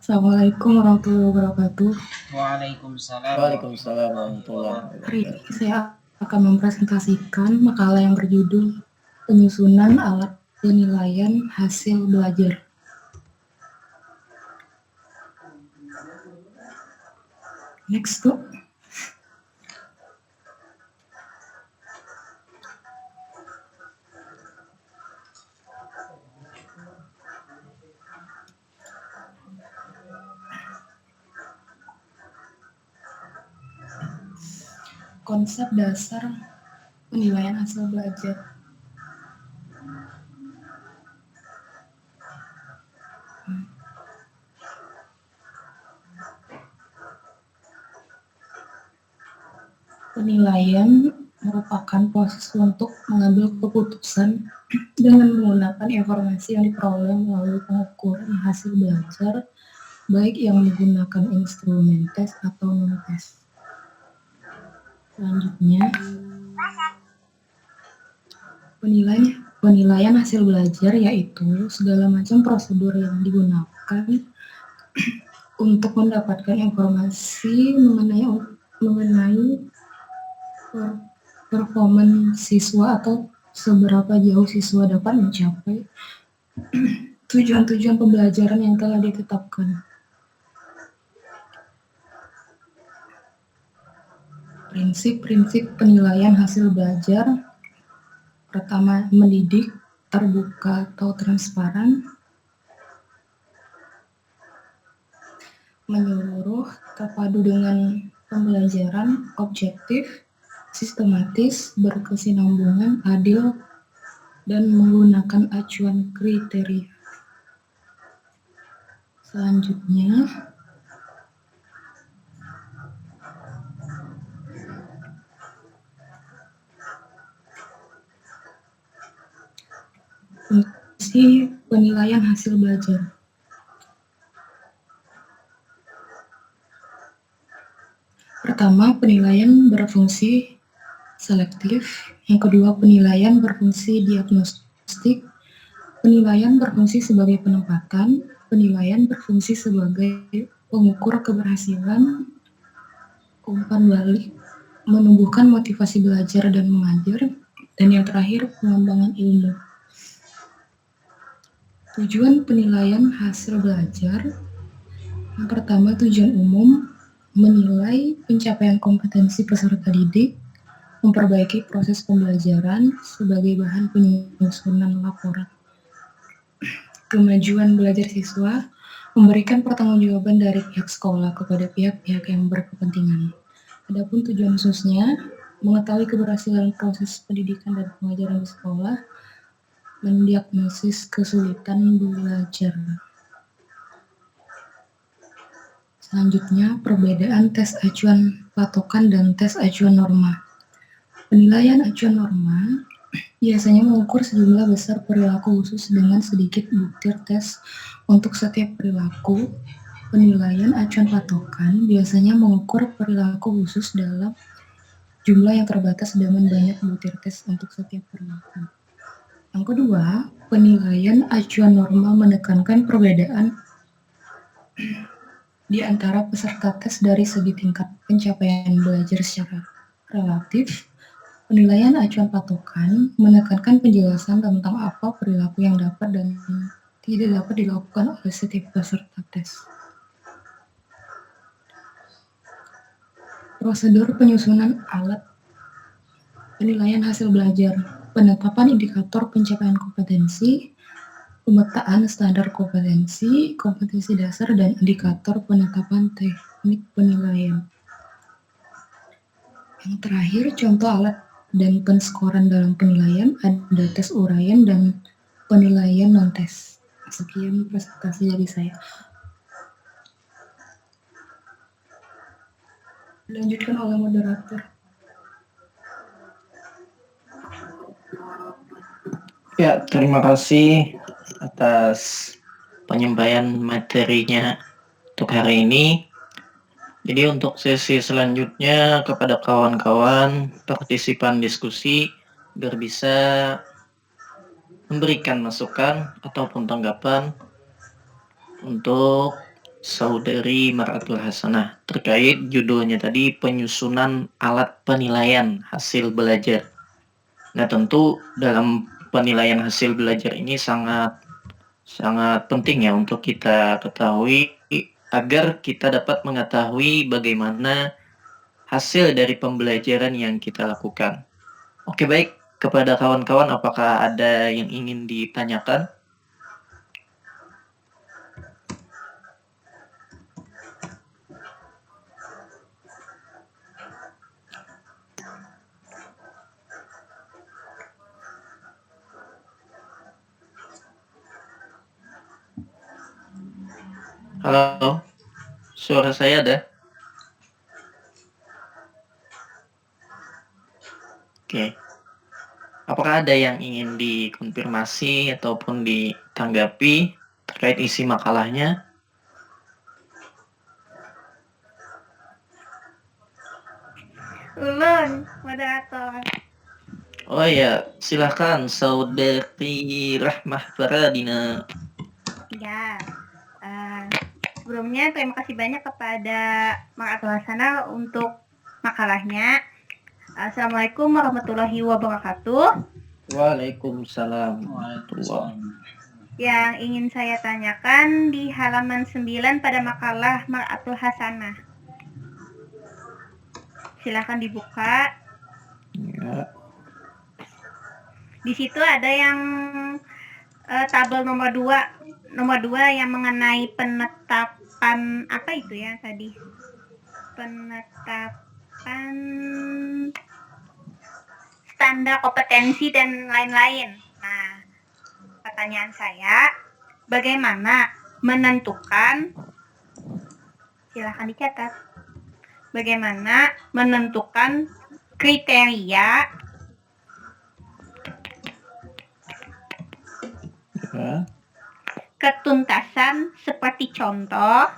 Assalamualaikum warahmatullahi wabarakatuh. Waalaikumsalam Waalaikumsalam warahmatullahi warahmatullahi wabarakatuh. Hari wabarakatuh. ini saya akan mempresentasikan makalah yang berjudul Penyusunan Alat Penilaian Hasil Belajar. Next, Bu. Konsep dasar penilaian hasil belajar. Penilaian merupakan proses untuk mengambil keputusan dengan menggunakan informasi yang diperoleh melalui pengukuran hasil belajar, baik yang menggunakan instrumen tes atau non-tes. Selanjutnya, penilaian hasil belajar yaitu segala macam prosedur yang digunakan untuk mendapatkan informasi mengenai performance siswa atau seberapa jauh siswa dapat mencapai tujuan-tujuan pembelajaran yang telah ditetapkan. Prinsip-prinsip penilaian hasil belajar. Pertama, mendidik, terbuka atau transparan, menyeluruh, terpadu dengan pembelajaran, objektif, sistematis, berkesinambungan, adil, dan menggunakan acuan kriteria. Selanjutnya, fungsi penilaian hasil belajar. Pertama, penilaian berfungsi selektif. Yang kedua, penilaian berfungsi diagnostik. Penilaian berfungsi sebagai penempatan. Penilaian berfungsi sebagai pengukur keberhasilan. Umpan balik, menumbuhkan motivasi belajar dan mengajar. Dan yang terakhir, pengembangan ilmu. Tujuan penilaian hasil belajar. Yang pertama, tujuan umum, menilai pencapaian kompetensi peserta didik, memperbaiki proses pembelajaran sebagai bahan penyusunan laporan. Kemajuan belajar siswa, memberikan pertanggungjawaban dari pihak sekolah kepada pihak-pihak yang berkepentingan. Adapun tujuan khususnya, mengetahui keberhasilan proses pendidikan dan pengajaran di sekolah, mendiagnosis kesulitan belajar. Selanjutnya, perbedaan tes acuan patokan dan tes acuan norma. Penilaian acuan norma biasanya mengukur sejumlah besar perilaku khusus dengan sedikit butir tes untuk setiap perilaku. Penilaian acuan patokan biasanya mengukur perilaku khusus dalam jumlah yang terbatas dengan banyak butir tes untuk setiap perilaku. Yang kedua, penilaian acuan norma menekankan perbedaan di antara peserta tes dari segi tingkat pencapaian belajar secara relatif. Penilaian acuan patokan menekankan penjelasan tentang apa perilaku yang dapat dan tidak dapat dilakukan oleh setiap peserta tes. Prosedur penyusunan alat penilaian hasil belajar, penetapan indikator pencapaian kompetensi, pemetaan standar kompetensi, kompetensi dasar, dan indikator penetapan teknik penilaian. Yang terakhir, contoh alat dan penskoran dalam penilaian, ada tes uraian dan penilaian non-tes. Sekian presentasi dari saya. Dilanjutkan oleh moderator. Ya, terima kasih atas penyampaian materinya untuk hari ini. Jadi untuk sesi selanjutnya kepada kawan-kawan partisipan diskusi biar bisa memberikan masukan ataupun tanggapan untuk saudari Mar'atul Hasanah terkait judulnya tadi penyusunan alat penilaian hasil belajar. Nah, tentu dalam penilaian hasil belajar ini sangat penting ya untuk kita ketahui agar kita dapat mengetahui bagaimana hasil dari pembelajaran yang kita lakukan. Oke, baik. Kepada kawan-kawan, apakah ada yang ingin ditanyakan? Halo, suara saya ada? Oke. Apakah ada yang ingin dikonfirmasi ataupun ditanggapi terkait isi makalahnya? Ulun, moderator. Oh ya, silahkan Saudari Rahmah Faradina. Ya, sebelumnya terima kasih banyak kepada Mar'atul Hasanah untuk makalahnya. Assalamualaikum warahmatullahi wabarakatuh. Waalaikumsalam. Yang ingin saya tanyakan di halaman 9 pada makalah Mar'atul Hasanah. Silakan dibuka. Ya. Di situ ada yang tabel nomor 2 yang mengenai penetapan apa itu ya tadi? Penetapan standar kompetensi dan lain-lain. Nah, pertanyaan saya, bagaimana menentukan, silahkan dicatat, bagaimana menentukan kriteria ketuntasan seperti contoh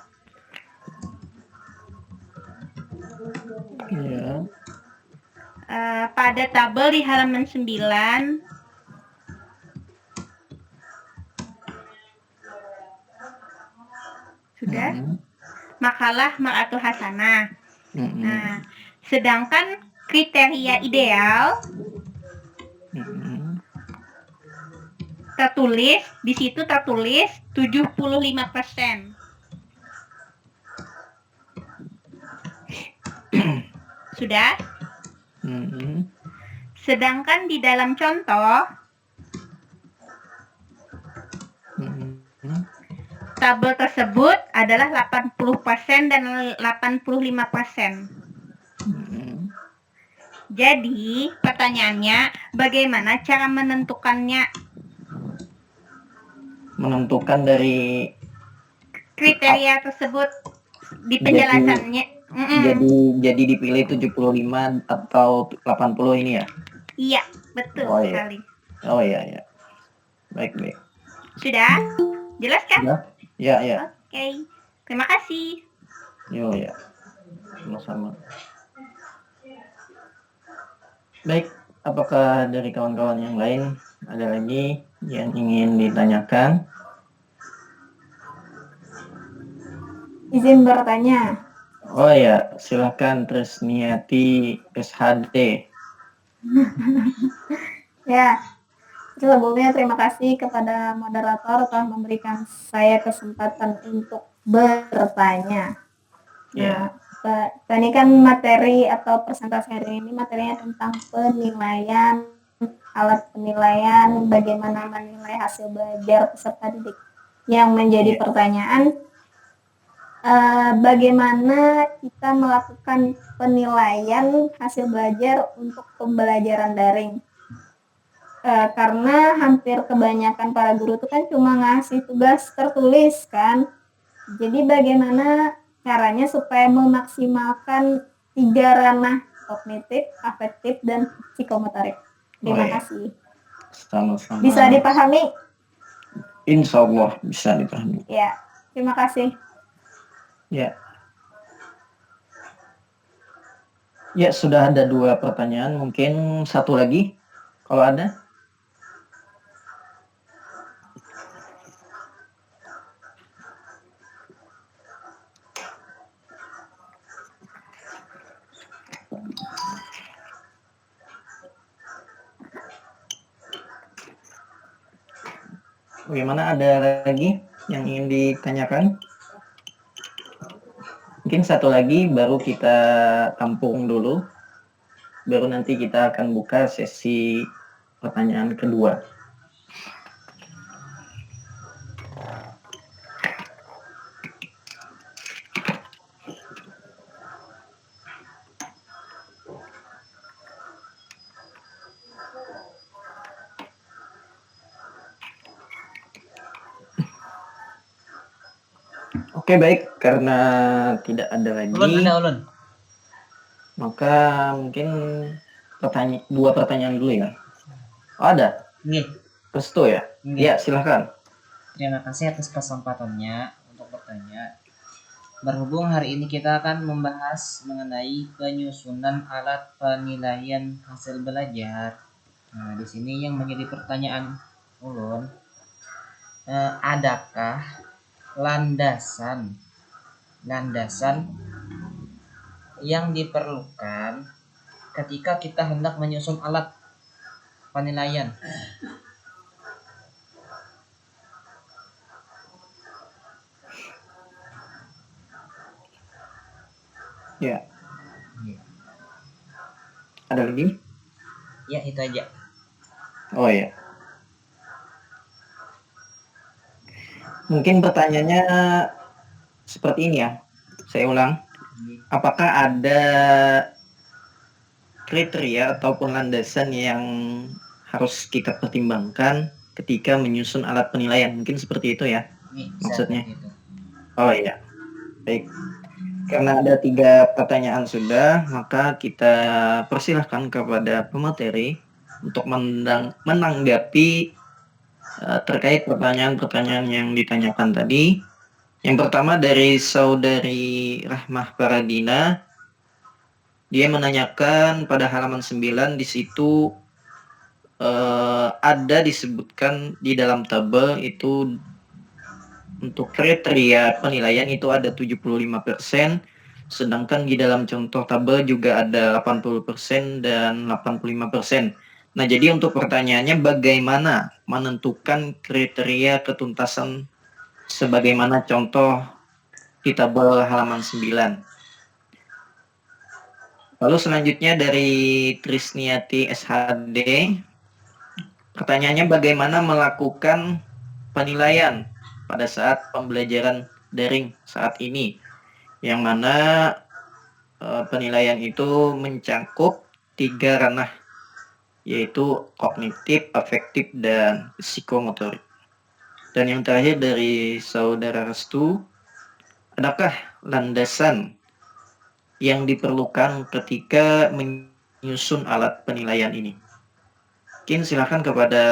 pada tabel di halaman 9 sudah makalah Mar'atul Hasanah. Nah, sedangkan kriteria ideal tertulis di situ 75%. Sudah? Sedangkan di dalam contoh tabel tersebut adalah 80% dan 85%. Jadi, pertanyaannya bagaimana cara menentukannya? Menentukan dari kriteria tersebut di penjelasannya. Jadi dipilih 75 atau 80 ini ya? Iya, betul sekali. Oh iya. Baik. Sudah? Jelas kan? Ya. Oke. Terima kasih. Ya. Sama-sama. Baik, apakah dari kawan-kawan yang lain ada lagi yang ingin ditanyakan? Izin bertanya. Oh ya, silakan Tresniati SHD. Ya, sebelumnya terima kasih kepada moderator telah memberikan saya kesempatan untuk bertanya. Nah, ini kan materi atau presentasi hari ini materinya tentang penilaian, alat penilaian, bagaimana menilai hasil belajar peserta didik. Yang menjadi pertanyaan, bagaimana kita melakukan penilaian hasil belajar untuk pembelajaran daring? Karena hampir kebanyakan para guru itu kan cuma ngasih tugas tertulis kan. Jadi bagaimana caranya supaya memaksimalkan 3 ranah kognitif, afektif, dan psikomotorik? Terima kasih. Sama-sama. Bisa dipahami? Insya Allah bisa dipahami. Ya, terima kasih. Ya, sudah ada 2 pertanyaan, mungkin satu lagi kalau ada. Bagaimana, ada lagi yang ingin ditanyakan? Mungkin satu lagi baru kita tampung dulu. Baru nanti kita akan buka sesi pertanyaan kedua. Oke, baik, karena tidak ada lagi, Ulun. maka mungkin dua pertanyaan dulu ya. Oh, ada? Nggih. Restu ya? Nggih. Ya, silahkan. Terima kasih atas kesempatannya untuk bertanya. Berhubung hari ini kita akan membahas mengenai penyusunan alat penilaian hasil belajar. Nah, di sini yang menjadi pertanyaan ulun, adakah landasan yang diperlukan ketika kita hendak menyusun alat penilaian? Ya. Iya. Ada lagi? Ya, itu aja. Oh ya. Mungkin pertanyaannya seperti ini ya. Saya ulang. Apakah ada kriteria ataupun landasan yang harus kita pertimbangkan ketika menyusun alat penilaian? Mungkin seperti itu ya maksudnya. Itu. Oh iya, baik. Karena ada 3 pertanyaan sudah, maka kita persilahkan kepada pemateri untuk menanggapi terkait pertanyaan-pertanyaan yang ditanyakan tadi. Yang pertama dari saudari Rahmah Paradina, dia menanyakan pada halaman 9, di situ ada disebutkan di dalam tabel itu untuk kriteria penilaian itu ada 75%, sedangkan di dalam contoh tabel juga ada 80% dan 85%. Nah, jadi untuk pertanyaannya, bagaimana menentukan kriteria ketuntasan sebagaimana contoh di tabel halaman 9? Lalu selanjutnya dari Trisniati SHD, pertanyaannya bagaimana melakukan penilaian pada saat pembelajaran daring saat ini, yang mana penilaian itu mencakup 3 ranah, yaitu kognitif, afektif, dan psikomotorik. Dan yang terakhir dari saudara Restu, adakah landasan yang diperlukan ketika menyusun alat penilaian ini? Mungkin silakan kepada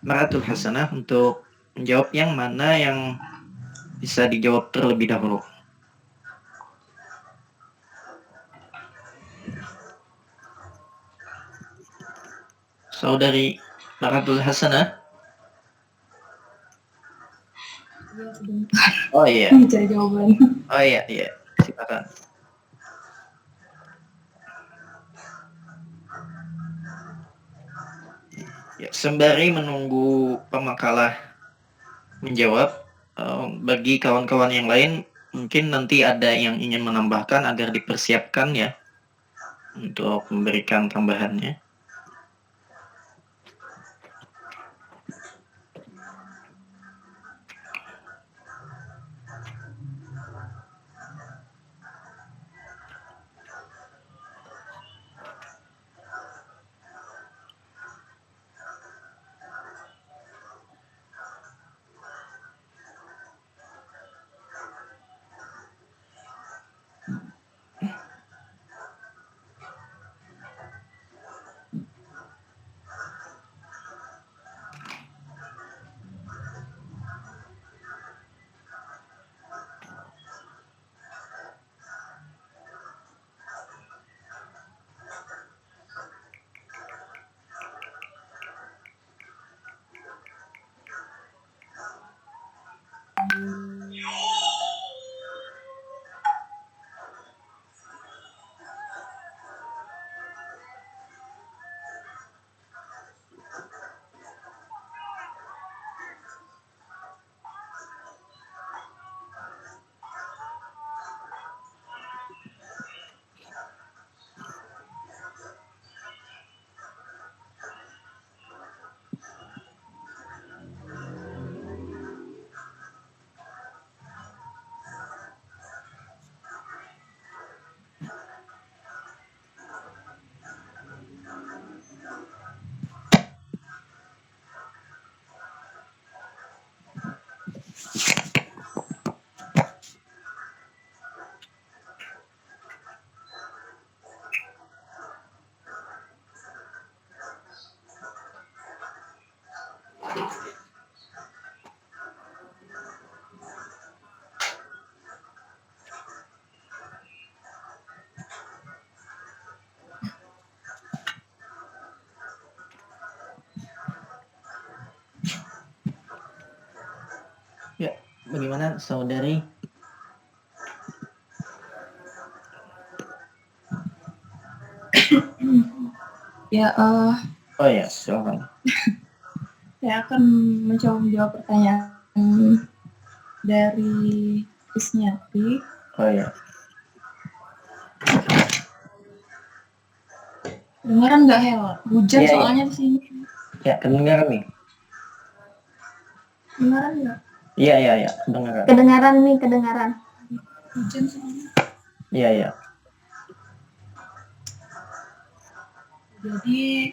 Maratul Hasanah untuk menjawab yang mana yang bisa dijawab terlebih dahulu. Saudari Maratul Hasanah. Ya, sebentar. Oh iya. Mencari jawaban. Oh iya, silakan. Ya, sembari menunggu pemakalah menjawab, bagi kawan-kawan yang lain mungkin nanti ada yang ingin menambahkan agar dipersiapkan ya untuk memberikan tambahannya. saudari? Ya, Oh ya, silakan. saya akan mencoba menjawab pertanyaan dari Krisniati. Oh ya. Dengaran nggak, Hel? Hujan Iya, iya. soalnya di sini. Ya, kedengaran nih. Dengaran nggak? Iya, iya, iya, kedengaran. Kedengaran nih, kedengaran. Hujan soalnya. Iya, iya. Jadi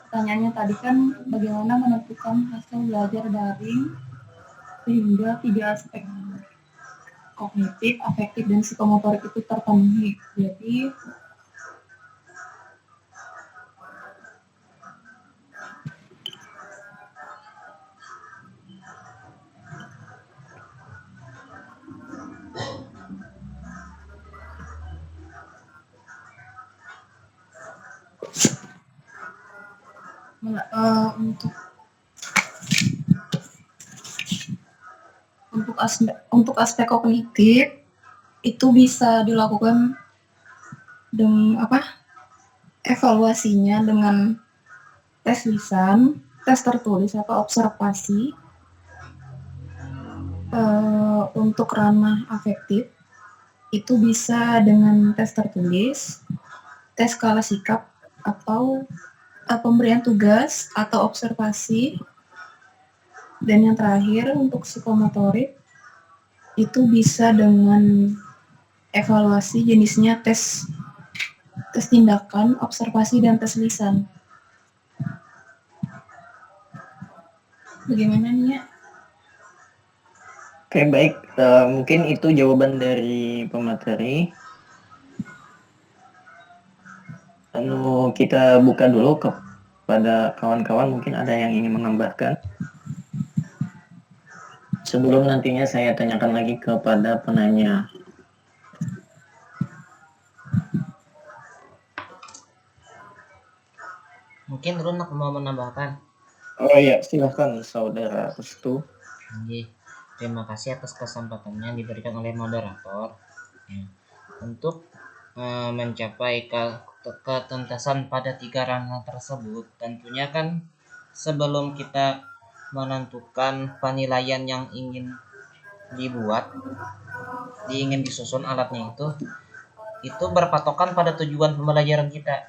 pertanyaannya tadi kan bagaimana menentukan hasil belajar daring sehingga 3 aspek kognitif, afektif, dan psikomotorik itu terpenuhi. Jadi untuk aspek kognitif itu bisa dilakukan dengan evaluasinya dengan tes lisan, tes tertulis atau observasi. Untuk ranah afektif itu bisa dengan tes tertulis, tes skala sikap, atau pemberian tugas atau observasi. Dan yang terakhir untuk psikomotorik itu bisa dengan evaluasi, jenisnya tes tindakan, observasi, dan tes lisan. Bagaimana nih ya? Oke, baik. Mungkin itu jawaban dari pemateri. Lalu kita buka dulu kepada kawan-kawan, mungkin ada yang ingin menambahkan. Sebelum nantinya saya tanyakan lagi kepada penanya. Mungkin Runak mau menambahkan. Oh iya, silahkan saudara Restu. Terima kasih atas kesempatan yang diberikan oleh moderator ya, untuk mencapai ketuntasan pada 3 ranah tersebut. Tentunya kan sebelum kita menentukan penilaian yang ingin dibuat, ingin disusun alatnya itu berpatokan pada tujuan pembelajaran kita.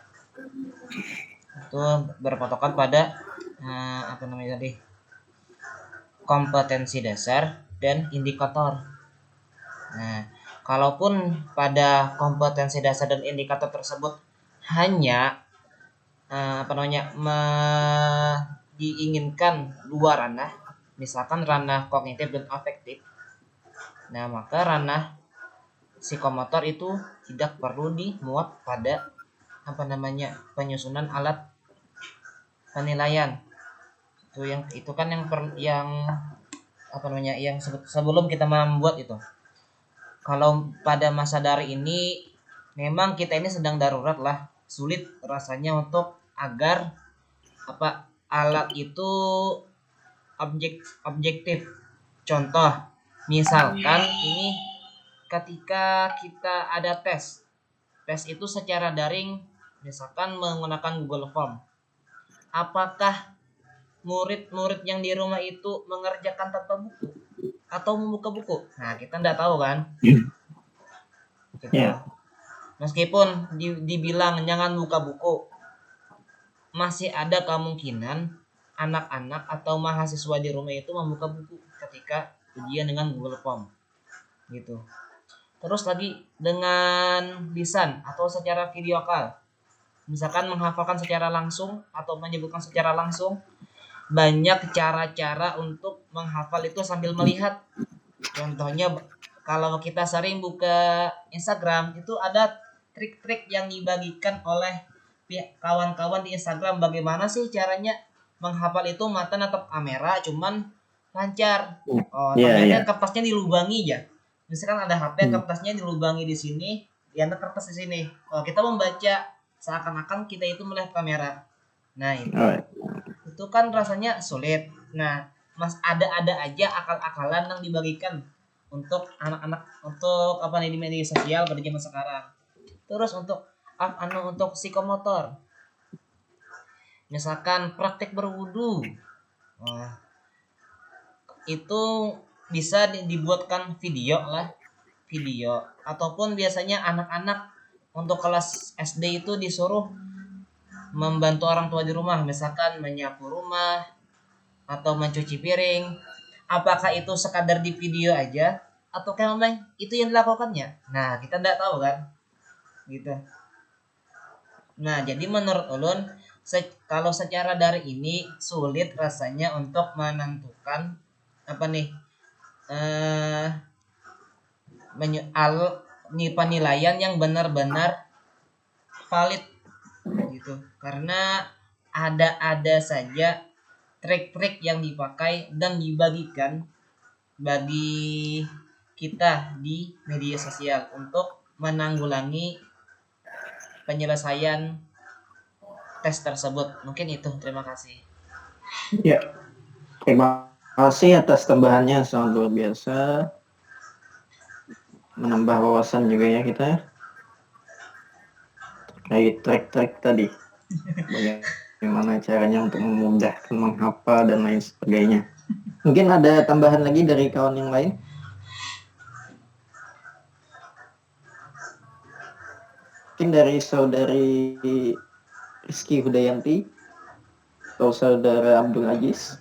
Itu berpatokan pada kompetensi dasar dan indikator. Nah, kalaupun pada kompetensi dasar dan indikator tersebut hanya diinginkan 2 ranah, misalkan ranah kognitif dan afektif, nah maka ranah psikomotor itu tidak perlu dimuat pada penyusunan alat penilaian. Itu kan yang sebelum kita membuat itu. Kalau pada masa daring ini memang kita ini sedang darurat lah, sulit rasanya untuk agar alat itu objektif. Contoh, misalkan ini ketika kita ada tes itu secara daring, misalkan menggunakan Google Form, apakah murid-murid yang di rumah itu mengerjakan tanpa buku atau membuka buku? Nah, kita tidak tahu kan. Gitu. Yeah. Meskipun dibilang jangan buka buku, masih ada kemungkinan anak-anak atau mahasiswa di rumah itu membuka buku ketika ujian dengan Google Form. Gitu. Terus lagi dengan lisan atau secara video call. Misalkan menghafalkan secara langsung atau menyebutkan secara langsung, banyak cara-cara untuk menghafal itu sambil melihat. Contohnya kalau kita sering buka Instagram, itu ada trik-trik yang dibagikan oleh kawan-kawan di Instagram, bagaimana sih caranya menghafal itu mata natap kamera cuman lancar. Ternyata kertasnya dilubangi ya. Misalkan ada HP, kertasnya dilubangi di sini, ada kertas di sini. Kita membaca seakan-akan kita itu melihat kamera. Nah, itu kan rasanya sulit. Nah, ada aja akal-akalan yang dibagikan untuk anak-anak untuk apa nih di media sosial pada zaman sekarang. Terus untuk untuk psikomotor, misalkan praktek berwudu, nah, itu bisa dibuatkan video ataupun biasanya anak-anak untuk kelas SD itu disuruh membantu orang tua di rumah, misalkan menyapu rumah atau mencuci piring. Apakah itu sekadar di video aja atau kayak memang itu yang dilakukannya? Nah, kita tidak tahu kan, gitu. Nah, jadi menurut ulun kalau secara dari ini sulit rasanya untuk menentukan apa nih penilaian yang benar-benar valid gitu, karena ada saja trik-trik yang dipakai dan dibagikan bagi kita di media sosial untuk menanggulangi penyelesaian tes tersebut. Mungkin itu, terima kasih. Ya, terima kasih atas tambahannya, sangat luar biasa, menambah wawasan juga ya kita terkait trik-trik tadi, bagaimana caranya untuk memudahkan menghafal dan lain sebagainya. Mungkin ada tambahan lagi dari kawan yang lain? Mungkin dari saudari Rizky Hudayanti atau saudara Abdul Aziz.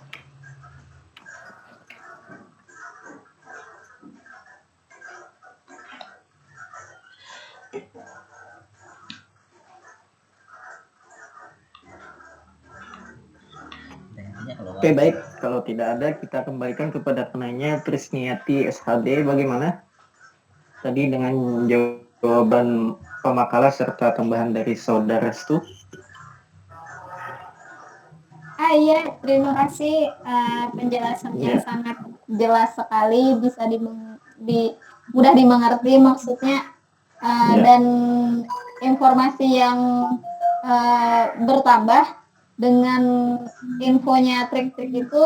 Oke, baik, kalau tidak ada kita kembalikan kepada penanya Trisniati SHD. Bagaimana tadi dengan jawaban pemakalah serta tambahan dari saudara Restu? Iya, terima kasih penjelasannya sangat jelas sekali, bisa mudah dimengerti maksudnya, dan informasi yang bertambah dengan infonya trik-trik itu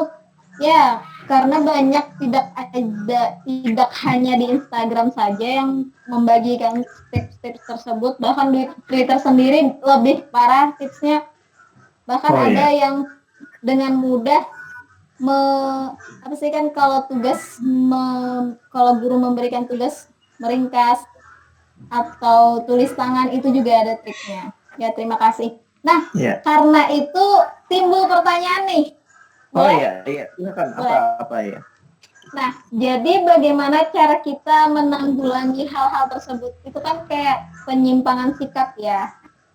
ya, karena banyak tidak hanya di Instagram saja yang membagikan tips-tips tersebut, bahkan di Twitter sendiri lebih parah tipsnya, bahkan ada yang dengan mudah kalau guru memberikan tugas meringkas atau tulis tangan itu juga ada triknya. Ya, terima kasih. Nah, karena itu timbul pertanyaan nih. Silakan. Apa ya? Nah, jadi bagaimana cara kita menanggulangi hal-hal tersebut? Itu kan kayak penyimpangan sikap ya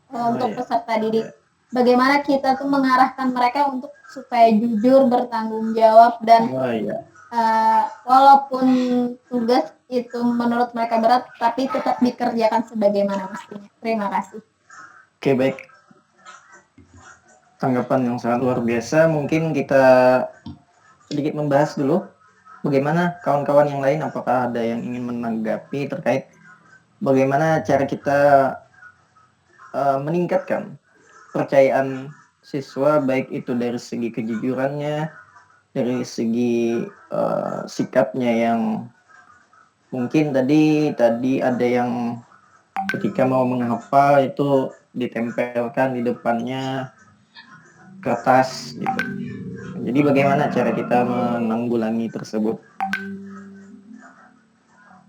untuk peserta didik. Bagaimana kita tuh mengarahkan mereka untuk supaya jujur, bertanggung jawab, dan walaupun tugas itu menurut mereka berat, tapi tetap dikerjakan sebagaimana mestinya. Terima kasih. Oke, baik. Tanggapan yang sangat luar biasa. Mungkin kita sedikit membahas dulu bagaimana kawan-kawan yang lain, apakah ada yang ingin menanggapi terkait bagaimana cara kita meningkatkan kepercayaan siswa, baik itu dari segi kejujurannya, dari segi sikapnya yang mungkin tadi ada yang ketika mau menghafal itu ditempelkan di depannya kertas gitu. Jadi bagaimana cara kita menanggulangi tersebut?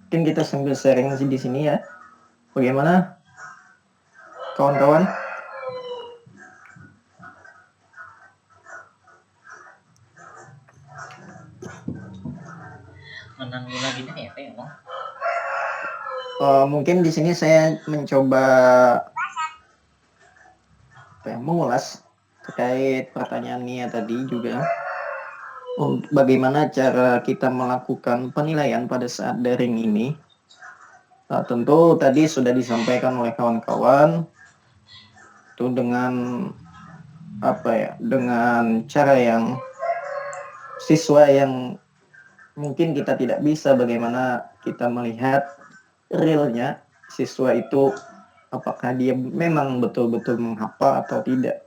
Mungkin kita sambil sharing di sini ya. Bagaimana kawan-kawan? Menanggulanginya ya, mungkin di sini saya mencoba mengulas terkait pertanyaan Nia tadi juga. Bagaimana cara kita melakukan penilaian pada saat daring ini? Tentu tadi sudah disampaikan oleh kawan-kawan itu dengan dengan cara yang siswa yang mungkin kita tidak bisa bagaimana kita melihat realnya siswa itu apakah dia memang betul-betul menghafal atau tidak.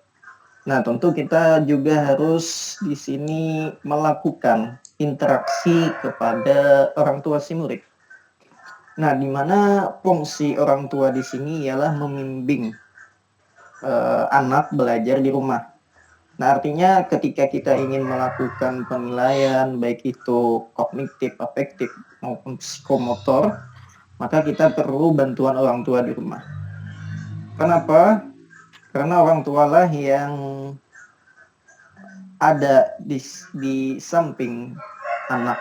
Nah, tentu kita juga harus di sini melakukan interaksi kepada orang tua si murid. Nah, di mana fungsi orang tua di sini ialah membimbing anak belajar di rumah. Nah, artinya ketika kita ingin melakukan penilaian, baik itu kognitif, afektif, maupun psikomotor, maka kita perlu bantuan orang tua di rumah. Kenapa? Karena orang tualah yang ada di samping anak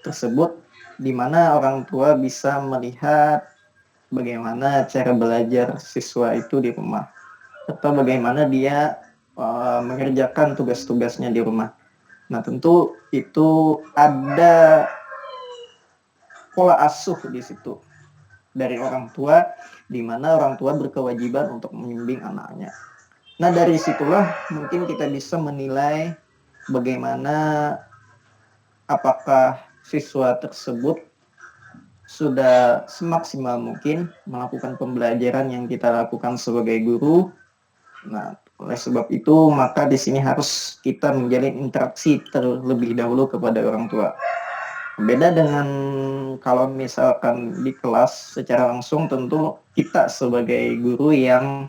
tersebut, di mana orang tua bisa melihat bagaimana cara belajar siswa itu di rumah, atau bagaimana dia mengerjakan tugas-tugasnya di rumah. Nah, tentu itu ada pola asuh di situ dari orang tua, di mana orang tua berkewajiban untuk membimbing anaknya. Nah, dari situlah mungkin kita bisa menilai bagaimana apakah siswa tersebut sudah semaksimal mungkin melakukan pembelajaran yang kita lakukan sebagai guru. Nah, oleh sebab itu maka di sini harus kita menjalin interaksi terlebih dahulu kepada orang tua. Beda dengan kalau misalkan di kelas secara langsung, tentu kita sebagai guru yang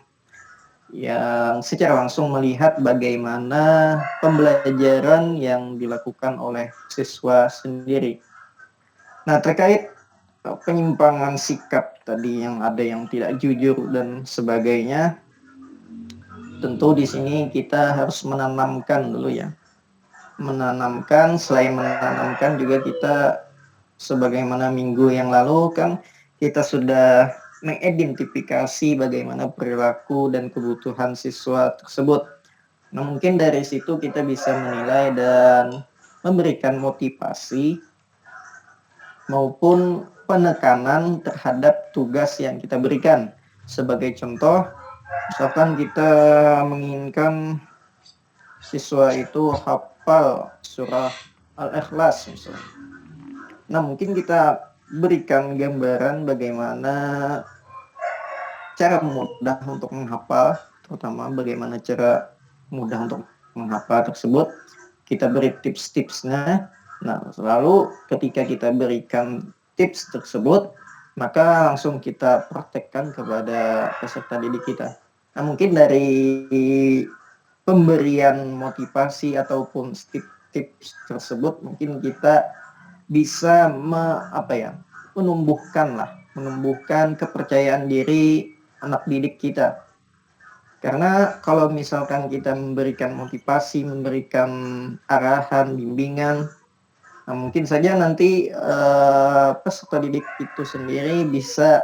secara langsung melihat bagaimana pembelajaran yang dilakukan oleh siswa sendiri. Nah, terkait penyimpangan sikap tadi yang ada yang tidak jujur dan sebagainya, tentu di sini kita harus menanamkan dulu ya. Selain menanamkan juga kita sebagaimana minggu yang lalu kan kita sudah mengidentifikasi bagaimana perilaku dan kebutuhan siswa tersebut. Nah, mungkin dari situ kita bisa menilai dan memberikan motivasi maupun penekanan terhadap tugas yang kita berikan. Sebagai contoh, misalkan kita menginginkan siswa itu hafal surah Al-Ikhlas misalnya. Nah, mungkin kita berikan gambaran bagaimana cara mudah untuk menghafal, terutama bagaimana cara mudah untuk menghafal tersebut. Kita beri tips-tipsnya. Nah, lalu ketika kita berikan tips tersebut, maka langsung kita praktekkan kepada peserta didik kita. Nah, mungkin dari pemberian motivasi ataupun tips tersebut, mungkin kita bisa menumbuhkan kepercayaan diri anak didik kita. Karena kalau misalkan kita memberikan motivasi, memberikan arahan, bimbingan, nah mungkin saja nanti peserta didik itu sendiri bisa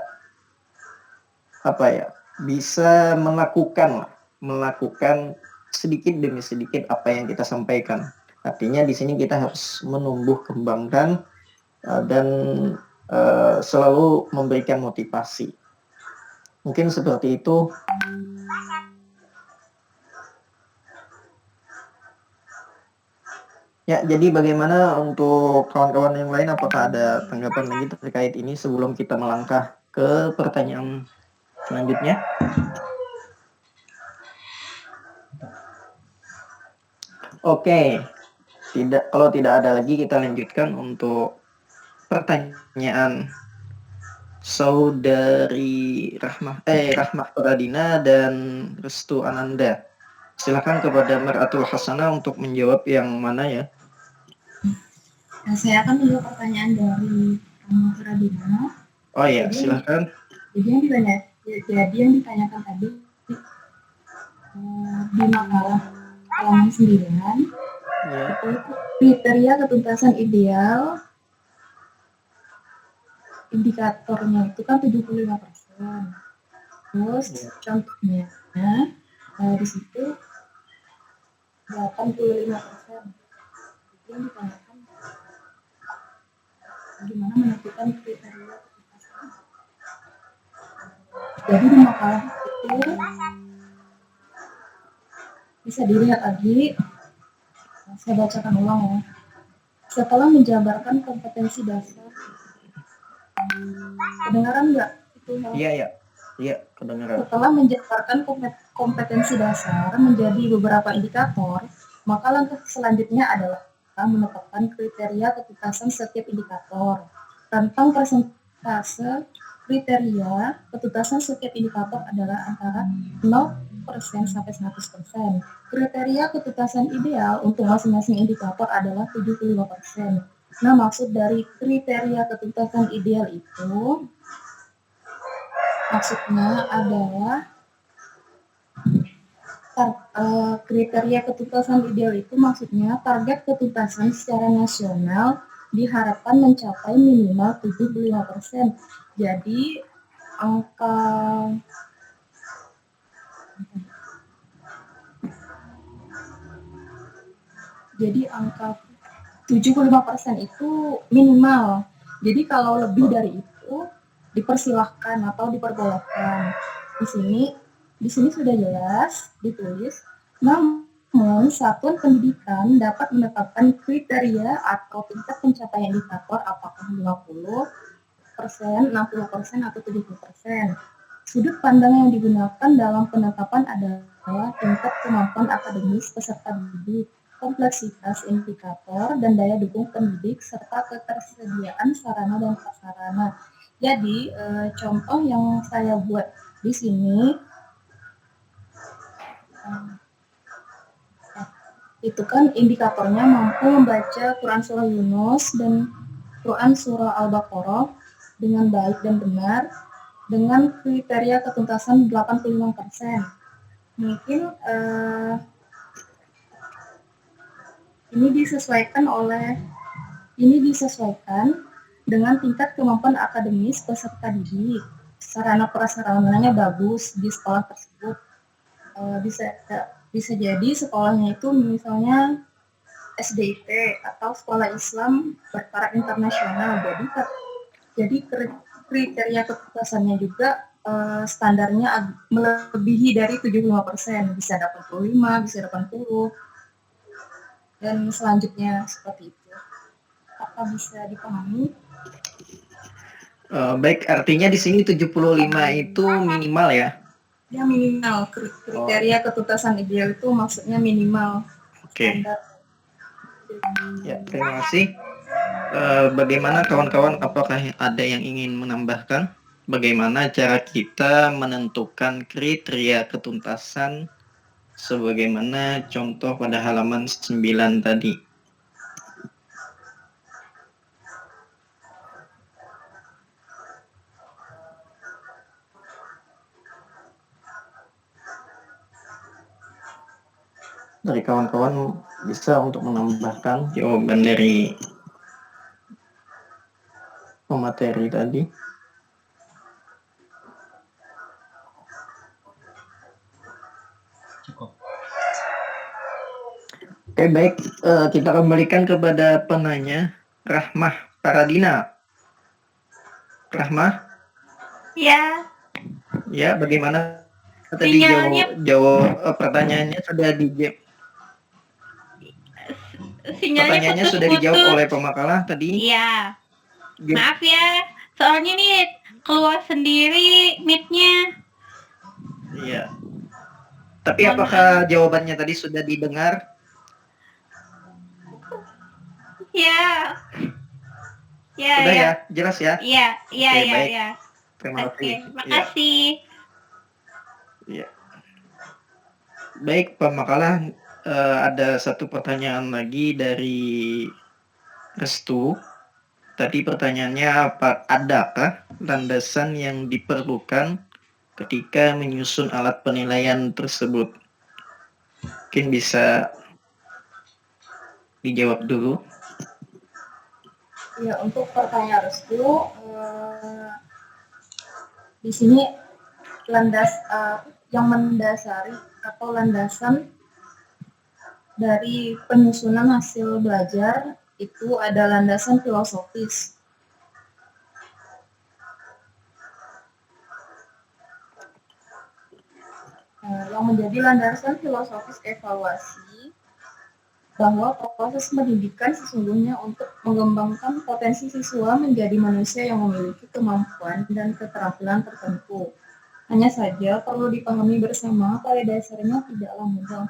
bisa melakukan sedikit demi sedikit apa yang kita sampaikan. Artinya di sini kita harus menumbuh kembangkan dan selalu memberikan motivasi. Mungkin seperti itu. Ya, jadi bagaimana untuk kawan-kawan yang lain, apakah ada tanggapan lagi terkait ini sebelum kita melangkah ke pertanyaan selanjutnya? Oke, kalau tidak ada lagi, kita lanjutkan untuk pertanyaan saudari Rahmah Pradina dan Restu Ananda. Silakan kepada Maratul Hasanah untuk menjawab yang mana ya? Nah, saya akan menjawab pertanyaan dari Rahmah Pradina. Oh ya, silakan. Jadi yang ditanyakan tadi di makalah halaman 9 Ya. itu kriteria ketuntasan ideal indikatornya itu kan 75%. Terus contohnya di situ 85%. Itu yang ditanyakan bagaimana menentukan kriteria ketuntasan. Jadi di makalah itu bisa dilihat lagi, saya bacakan ulang ya. Setelah menjabarkan kompetensi dasar, kedengaran nggak itu? Iya, kedengaran. Setelah menjabarkan kompetensi dasar menjadi beberapa indikator, maka langkah selanjutnya adalah menetapkan kriteria ketuntasan setiap indikator. Rentang persentase kriteria ketuntasan setiap indikator adalah antara 0% sampai 100%. Kriteria ketuntasan ideal untuk masing-masing indikator adalah 75%. Nah, maksud dari kriteria ketuntasan ideal itu maksudnya adalah kriteria ketuntasan ideal itu maksudnya target ketuntasan secara nasional diharapkan mencapai minimal 75%. Jadi angka Jadi angka 75% itu minimal. Jadi kalau lebih dari itu dipersilahkan atau diperbolehkan. Di sini sudah jelas ditulis. Namun satuan pendidikan dapat menetapkan kriteria atau tingkat pencapaian indikator apakah 50%, 60%, atau 70%. Sudut pandang yang digunakan dalam penetapan adalah tingkat kemampuan akademis peserta didik, kompleksitas indikator, dan daya dukung pendidik, serta ketersediaan sarana dan prasarana. Jadi, contoh yang saya buat di sini, itu kan indikatornya mampu membaca Quran Surah Yunus dan Quran Surah Al-Baqarah dengan baik dan benar, dengan kriteria ketuntasan 85%. Mungkin ini disesuaikan dengan tingkat kemampuan akademis peserta didik. Sarana prasarananya bagus di sekolah tersebut. Bisa jadi sekolahnya itu misalnya SDIT atau sekolah Islam bertaraf internasional. Jadi kriteria ketuntasannya juga standarnya melebihi dari 75%, bisa 85, bisa 80, dan selanjutnya seperti itu. Apa bisa dipahami? Baik, artinya di sini 75 itu minimal ya? Ya, minimal. Kriteria ketuntasan ideal itu maksudnya minimal. Oke. Standar. Ya, terima kasih. Bagaimana kawan-kawan, apakah ada yang ingin menambahkan? Bagaimana cara kita menentukan kriteria ketuntasan sebagaimana contoh pada halaman 9 tadi? Dari kawan-kawan bisa untuk menambahkan jawaban dari pemateri tadi. Cukup. Oke, baik. Kita kembalikan kepada penanya, Rahmah Paradina. Rahmah? Ya, Ya, bagaimana tadi Sinyalnya- jawab pertanyaannya sudah dijawab? Pertanyaannya sudah dijawab oleh pemakalah tadi. Iya. Maaf ya, soalnya nih keluar sendiri mic-nya. Iya. Tapi apakah jawabannya tadi sudah didengar? Ya. Ya, Sudah ya. ya, jelas ya? Iya, iya, Oke, iya, baik. iya. Terima Oke, kasih. makasih. Ya. Baik, pemakalah, ada satu pertanyaan lagi dari Restu. Tadi pertanyaannya, adakah landasan yang diperlukan ketika menyusun alat penilaian tersebut? Mungkin bisa dijawab dulu. Ya, untuk pertanyaan Restu, di sini yang mendasari atau landasan dari penyusunan hasil belajar itu ada landasan filosofis. Yang menjadi landasan filosofis evaluasi bahwa proses pendidikan sesungguhnya untuk mengembangkan potensi siswa menjadi manusia yang memiliki kemampuan dan keterampilan tertentu. Hanya saja perlu dipahami bersama pada dasarnya tidaklah mudah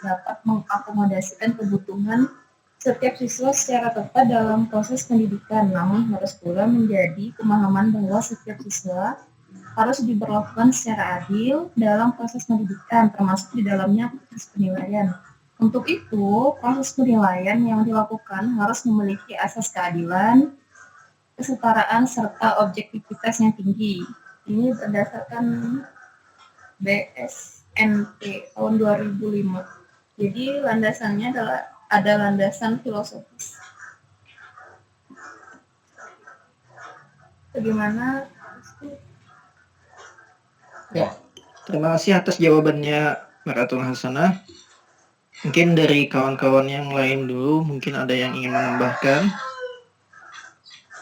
dapat mengakomodasikan kebutuhan setiap siswa secara tepat dalam proses pendidikan, namun harus pula menjadi pemahaman bahwa setiap siswa harus diperlakukan secara adil dalam proses pendidikan, termasuk di dalamnya proses penilaian. Untuk itu, proses penilaian yang dilakukan harus memiliki asas keadilan, kesetaraan, serta objektivitas yang tinggi. Ini berdasarkan BSNP tahun 2005. Jadi landasannya adalah ada landasan filosofis. Bagaimana? Ya, terima kasih atas jawabannya Maratul Hasanah. Mungkin dari kawan-kawan yang lain dulu, mungkin ada yang ingin menambahkan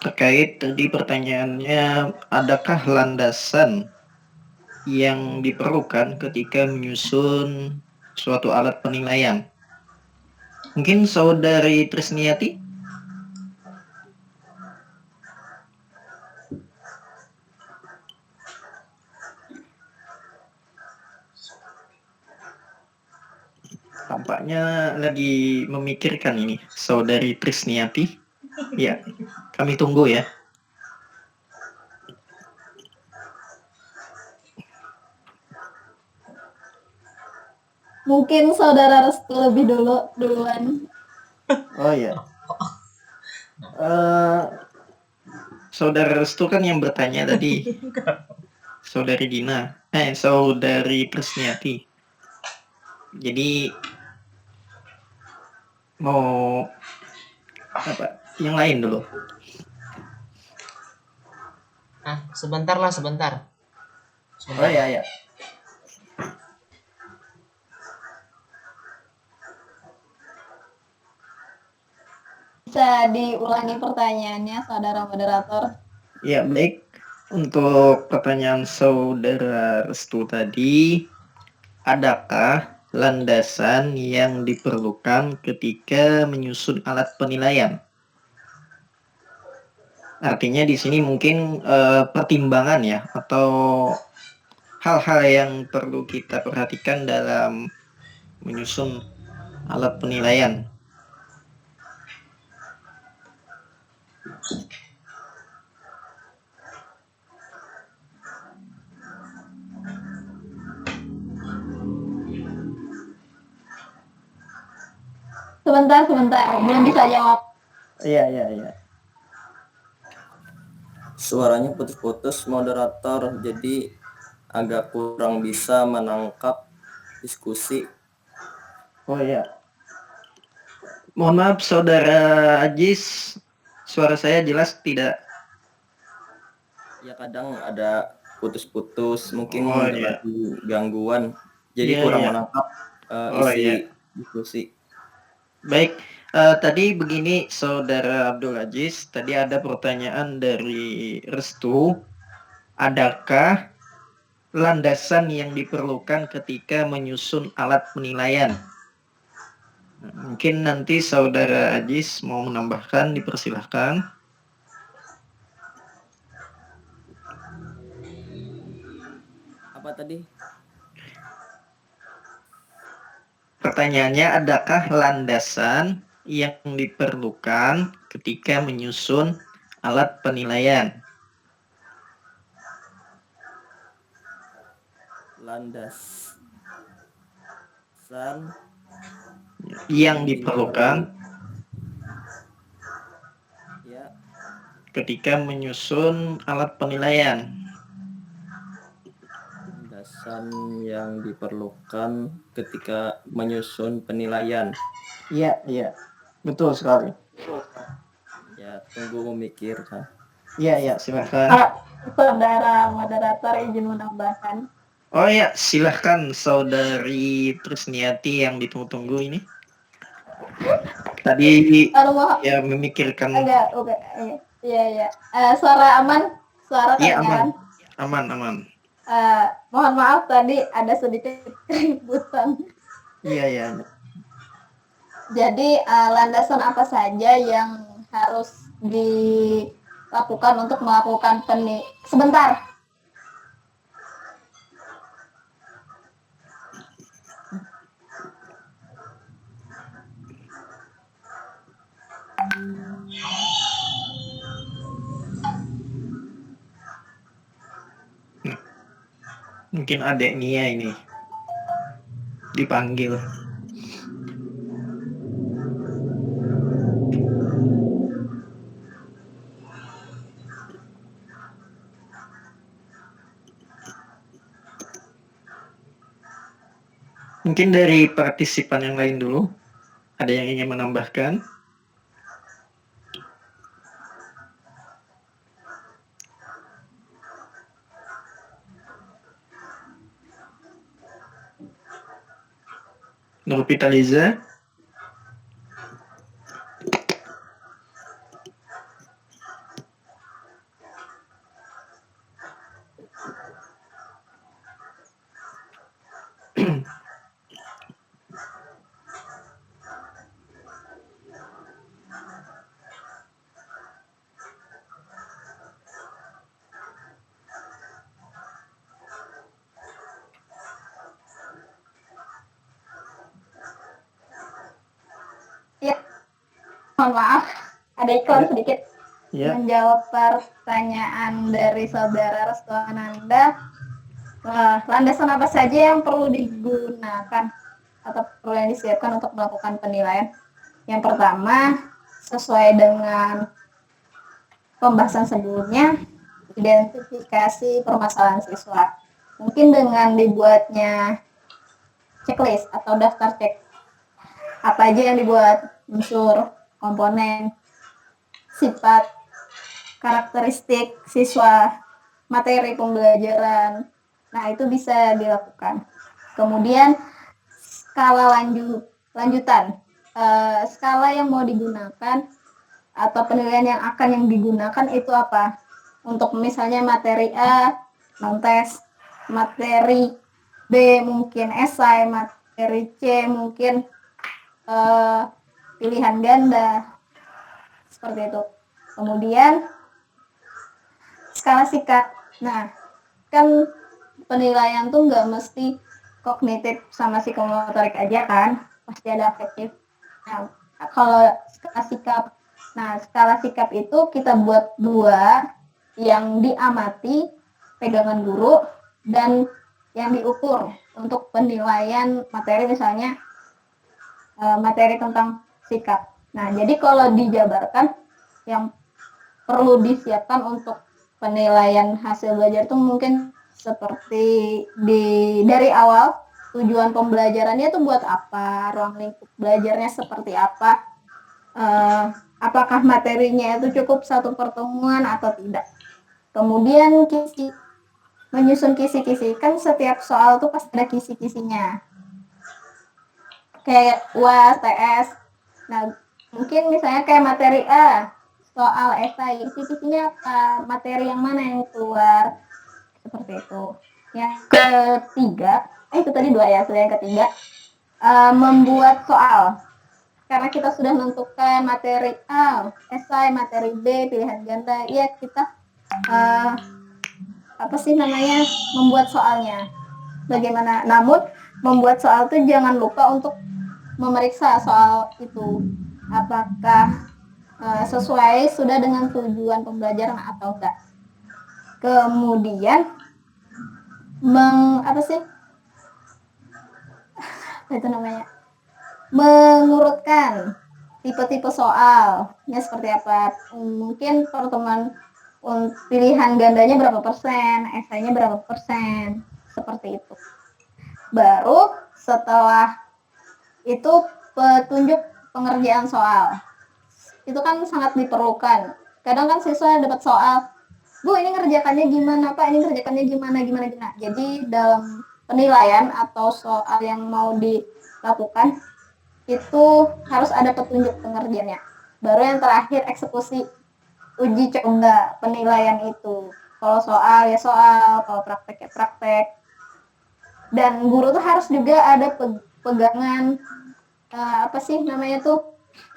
terkait tadi pertanyaannya, adakah landasan yang diperlukan ketika menyusun suatu alat penilaian? Mungkin saudari Trisniati? Tampaknya lagi memikirkan ini, saudari Trisniati. Ya, kami tunggu ya. Mungkin saudara Restu lebih duluan. Oh ya. Saudara Restu kan yang bertanya tadi. Saudari Dina. Saudari Trisniati. Jadi mau apa? Yang lain dulu. Sebentar lah, sebentar. Oh ya. Bisa diulangi pertanyaannya, saudara moderator? Ya, baik. Untuk pertanyaan saudara Restu tadi, adakah landasan yang diperlukan ketika menyusun alat penilaian? Artinya di sini mungkin pertimbangan ya, atau hal-hal yang perlu kita perhatikan dalam menyusun alat penilaian. Sebentar, belum bisa jawab. Iya. Suaranya putus-putus moderator, jadi agak kurang bisa menangkap diskusi. Oh ya. Mohon maaf saudara Ajis, suara saya jelas tidak? Ya kadang ada putus-putus, mungkin iya. lagi gangguan, jadi Iya, kurang iya. menangkap isi diskusi. Baik, tadi begini saudara Abdul Aziz, tadi ada pertanyaan dari Restu, adakah landasan yang diperlukan ketika menyusun alat penilaian? Mungkin nanti saudara Aziz mau menambahkan, dipersilahkan. Apa tadi? Pertanyaannya, adakah landasan yang diperlukan ketika menyusun alat penilaian? Landasan yang diperlukan ya ketika menyusun alat penilaian. Landasan yang diperlukan ketika menyusun penilaian. Iya, betul sekali. Ya, tunggu memikirkan. Iya, silakan. Saudara moderator izin menambahkan. Oh ya, silahkan saudari Trisniati yang ditunggu-tunggu ini. Tadi ya memikirkan. Oke. Iya. Suara aman? Suara kedengaran? Iya, aman. Mohon maaf tadi ada sedikit keributan. Iya. Jadi landasan apa saja yang harus dilakukan untuk melakukan Sebentar. Mungkin adek Nia ini dipanggil. Mungkin dari partisipan yang lain dulu, ada yang ingin menambahkan? Nurpita Liza? Ya, mohon maaf, ada iklan sedikit. Ya. Menjawab pertanyaan dari saudara Restu Ananda, landasan apa saja yang perlu digunakan atau perlu yang disiapkan untuk melakukan penilaian? Yang pertama, sesuai dengan pembahasan sebelumnya, identifikasi permasalahan siswa. Mungkin dengan dibuatnya checklist atau daftar cek apa aja yang dibuat, unsur, komponen, sifat, karakteristik siswa, materi pembelajaran. Nah, itu bisa dilakukan. Kemudian skala lanjutan. Skala yang mau digunakan atau penilaian yang digunakan itu apa? Untuk misalnya materi A, non-tes, materi B mungkin esai, materi C mungkin pilihan ganda, seperti itu. Kemudian skala sikap. Nah, kan penilaian tuh nggak mesti kognitif sama psikomotorik aja kan, pasti ada afektif. Nah, kalau skala sikap, skala sikap itu kita buat 2, yang diamati pegangan guru dan yang diukur untuk penilaian materi, misalnya materi tentang sikap. Nah, jadi kalau dijabarkan yang perlu disiapkan untuk penilaian hasil belajar itu mungkin seperti dari awal tujuan pembelajarannya itu buat apa, ruang lingkup belajarnya seperti apa, apakah materinya itu cukup satu pertemuan atau tidak. Kemudian menyusun kisi-kisi, kan setiap soal tuh pasti ada kisi-kisinya. Kayak UAS, TS. Nah, mungkin misalnya kayak materi A, soal esai, kisi-kisinya apa, materi yang mana yang keluar, seperti itu. Yang ketiga, itu tadi 2 ya, yang ketiga, membuat soal. Karena kita sudah menentukan materi A, esai, materi B, pilihan ganda, ya kita membuat soalnya. Bagaimana? Namun membuat soal itu jangan lupa untuk memeriksa soal itu apakah sesuai sudah dengan tujuan pembelajaran atau enggak. Kemudian mengurutkan tipe-tipe soalnya seperti apa. Mungkin pertemuan pilihan gandanya berapa persen, esainya berapa persen, seperti itu. Baru setelah itu petunjuk pengerjaan soal. Itu kan sangat diperlukan. Kadang kan siswa dapat soal, Bu, ini ngerjakannya gimana, Pak? Ini ngerjakannya gimana. Jadi dalam penilaian atau soal yang mau dilakukan, itu harus ada petunjuk pengerjaannya. Baru yang terakhir eksekusi, uji coba penilaian itu. Kalau soal ya soal, kalau praktek ya praktek. Dan guru tuh harus juga ada pegangan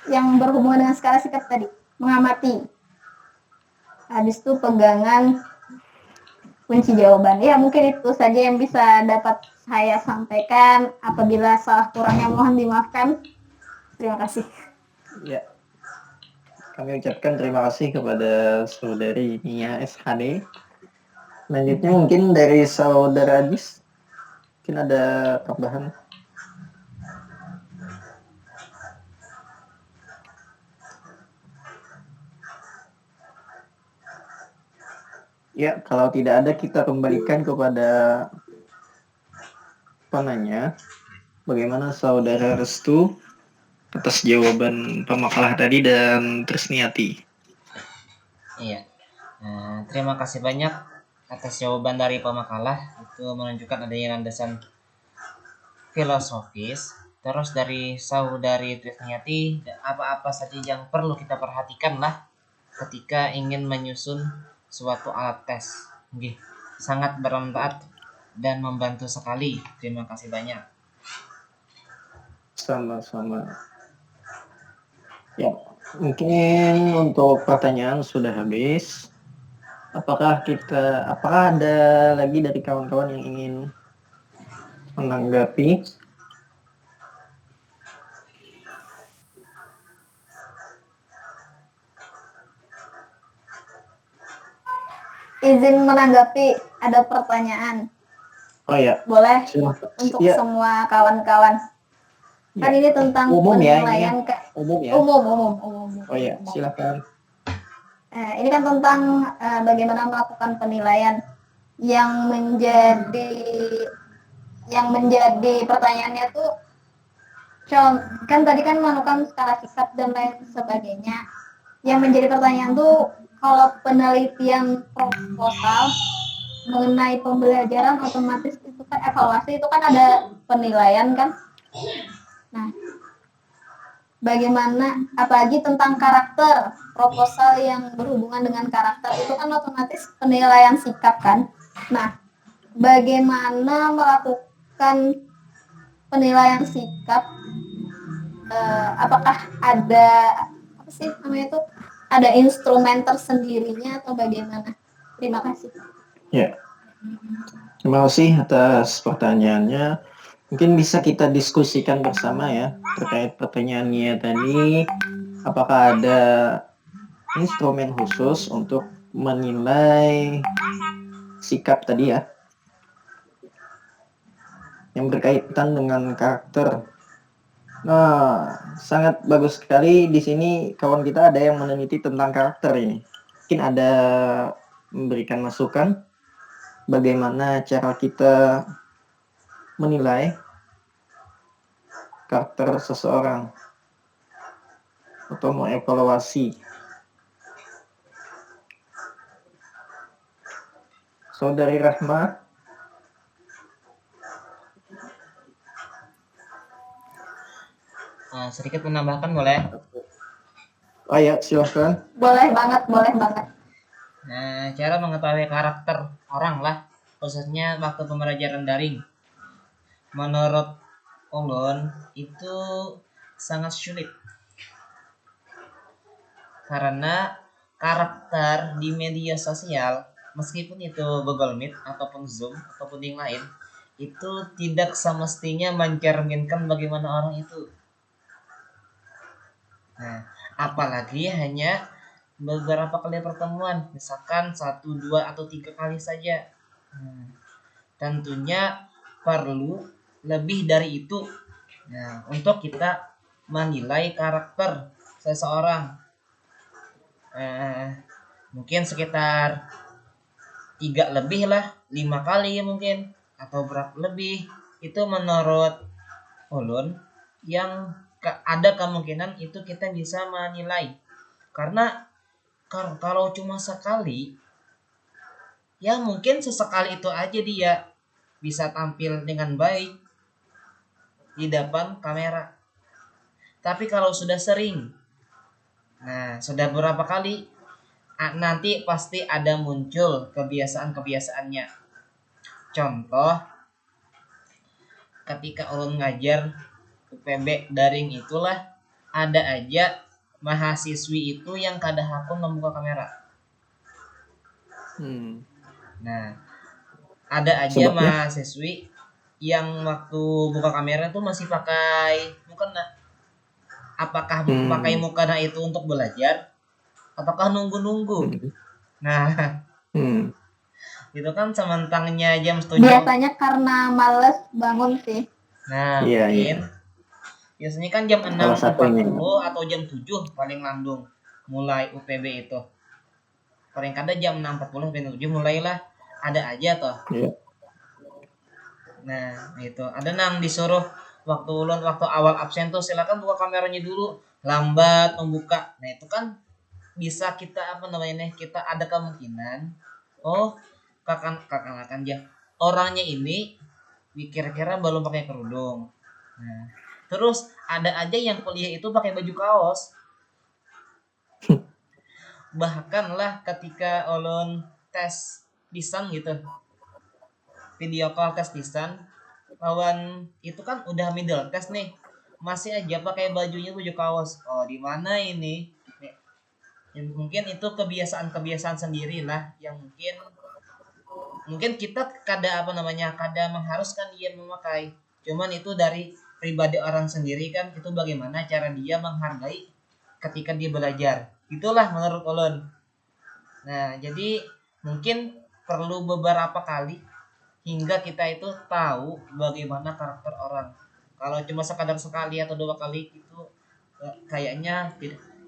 yang berhubungan dengan skala sikap tadi, mengamati. Habis itu pegangan kunci jawaban. Ya, mungkin itu saja yang bisa dapat saya sampaikan. Apabila salah kurangnya mohon dimaafkan. Terima kasih. Ya. kami ucapkan terima kasih kepada saudari Nia SHD. Selanjutnya mungkin dari saudara Ajis, mungkin ada tambahan. Ya, kalau tidak ada kita kembalikan kepada penanya. Bagaimana saudara Restu atas jawaban pemakalah tadi dan Trisniati? Iya. Terima kasih banyak atas jawaban dari pemakalah. Itu menunjukkan adanya landasan filosofis. Terus dari saudari Trisniati, apa-apa saja yang perlu kita perhatikan lah ketika ingin menyusun suatu alat tes. Nggih, sangat bermanfaat dan membantu sekali. Terima kasih banyak. Sama-sama. Ya, mungkin untuk pertanyaan sudah habis. Apakah ada lagi dari kawan-kawan yang ingin menanggapi? Izin menanggapi, ada pertanyaan. Oh ya, Boleh silahkan. untuk Ya, semua kawan-kawan. Kan ya. ini tentang Umum ya, penilaian umum ya. umum. Oh ya, silakan. Ini kan tentang bagaimana melakukan penilaian yang menjadi pertanyaannya tuh kan tadi kan melakukan skala sikap dan lain sebagainya. Yang menjadi pertanyaan tuh kalau penelitian proposal mengenai pembelajaran otomatis itu kan evaluasi itu kan ada penilaian kan. Nah, bagaimana apalagi tentang karakter proposal yang berhubungan dengan karakter itu kan otomatis penilaian sikap kan. Nah, bagaimana melakukan penilaian sikap, apakah ada apa sih namanya itu ada instrumen tersendirinya atau bagaimana? Terima kasih. Ya, terima kasih atas pertanyaannya. Mungkin bisa kita diskusikan bersama ya terkait pertanyaannya tadi. Apakah ada instrumen khusus untuk menilai sikap tadi ya, yang berkaitan dengan karakter. Nah, sangat bagus sekali di sini kawan kita ada yang meneliti tentang karakter ini. Mungkin ada memberikan masukan bagaimana cara kita menilai karakter seseorang atau mengevaluasi. Saudari Rahma. Sedikit menambahkan boleh? Oh ya, silahkan. Boleh banget. Cara mengetahui karakter orang lah, khususnya waktu pembelajaran daring. Menurut ulun itu sangat sulit. Karena karakter di media sosial, meskipun itu Google Meet ataupun Zoom ataupun yang lain, itu tidak semestinya mencerminkan bagaimana orang itu. Nah, apalagi hanya beberapa kali pertemuan, misalkan 1, 2, atau 3 kali saja. Tentunya perlu lebih dari itu. Nah, untuk kita menilai karakter seseorang, mungkin sekitar 3 lebih lah, 5 kali mungkin, atau berapa lebih. Itu menurut ulun yang ada kemungkinan itu kita bisa menilai. Karena kalau cuma sekali, ya mungkin sesekali itu aja dia bisa tampil dengan baik di depan kamera. Tapi kalau sudah sering, nah sudah beberapa kali, nanti pasti ada muncul kebiasaan-kebiasaannya. Contoh, ketika ulun ngajar UPB daring itulah, ada aja mahasiswi itu yang kada hakun membuka kamera. Nah, ada aja mahasiswi yang waktu buka kamera itu masih pakai mukena. Apakah pakai mukena itu untuk belajar ataukah nunggu-nunggu. Hmm. Nah, Hmm. itu kan sementangnya jam 7. Biasanya karena males bangun sih. Nah, Iya, mungkin biasanya kan jam Salah satunya. 6.40 atau jam 7 paling landung mulai UPB itu. Paling kadang jam 6.40 sampai 7 mulailah ada aja toh. Iya. Nah, itu ada nang disuruh waktu ulun waktu awal absen tuh silakan buka kameranya dulu, lambat membuka. Nah, itu kan bisa kita apa namanya nih, kita ada kemungkinan oh kakak akan ya orangnya ini kira-kira belum pakai kerudung. Nah, terus ada aja yang kuliah itu pakai baju kaos. Bahkan lah ketika ulun tes lisan gitu, video call tes lisan, lawan itu kan udah middle test nih, masih aja pakai bajunya baju kaos. Oh, di mana ini? Ya, mungkin itu kebiasaan sendiri lah yang mungkin kita kada apa namanya kada mengharuskan dia memakai, cuman itu dari pribadi orang sendiri kan, itu bagaimana cara dia menghargai ketika dia belajar, itulah menurut ulun. Nah, jadi mungkin perlu beberapa kali hingga kita itu tahu bagaimana karakter orang. Kalau cuma sekadar sekali atau 2 kali itu kayaknya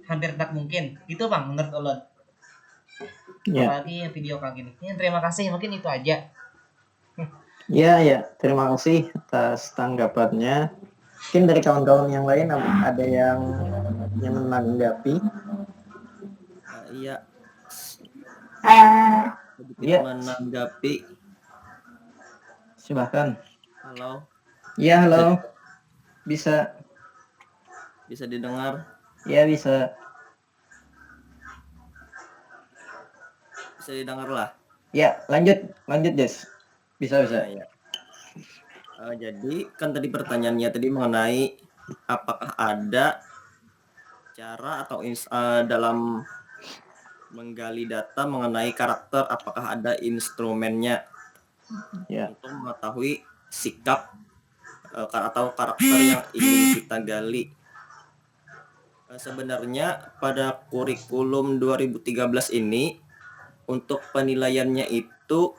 hampir tak mungkin. Itu Bang menurut ulun. Ya. Apalagi video kayak gini. Ya, terima kasih, mungkin itu aja. Ya. Terima kasih atas tanggapannya. Mungkin dari kawan-kawan yang lain ada yang menanggapi. Iya, Ah, sedikit Iya. menanggapi. Silahkan. Halo, Ya, halo. Bisa. bisa didengar? Ya, bisa. Bisa didengar lah. Ya, lanjut Jess. Bisa. Ya. Jadi kan tadi pertanyaannya tadi mengenai apakah ada cara atau dalam menggali data mengenai karakter, apakah ada instrumennya Ya. untuk mengetahui sikap atau karakter yang ingin kita gali. Sebenarnya pada kurikulum 2013 ini untuk penilaiannya itu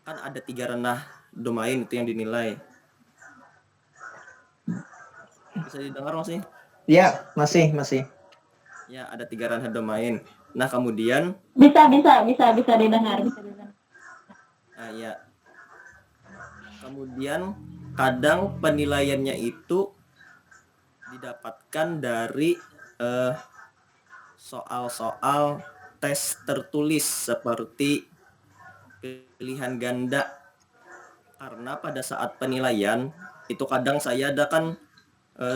kan ada 3 ranah domain itu yang dinilai. Bisa didengar masih? Ya, masih. Ya, ada 3 ranah domain. Nah, kemudian bisa didengar. ya. Kemudian kadang penilaiannya itu didapatkan dari soal-soal tes tertulis seperti pilihan ganda, karena pada saat penilaian itu kadang saya ada kan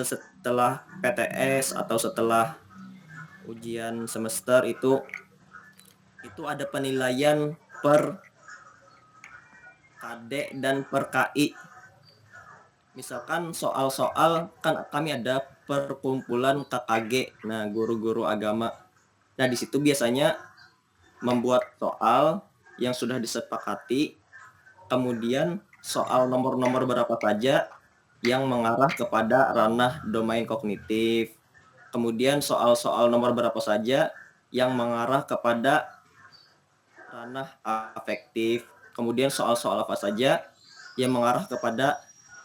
setelah PTS atau setelah ujian semester itu ada penilaian per KD dan per KI. Misalkan soal-soal kan kami ada perkumpulan KKG, nah guru-guru agama. Nah, di situ biasanya membuat soal yang sudah disepakati, kemudian soal nomor-nomor berapa saja yang mengarah kepada ranah domain kognitif, kemudian soal-soal nomor berapa saja yang mengarah kepada ranah afektif, kemudian soal-soal apa saja yang mengarah kepada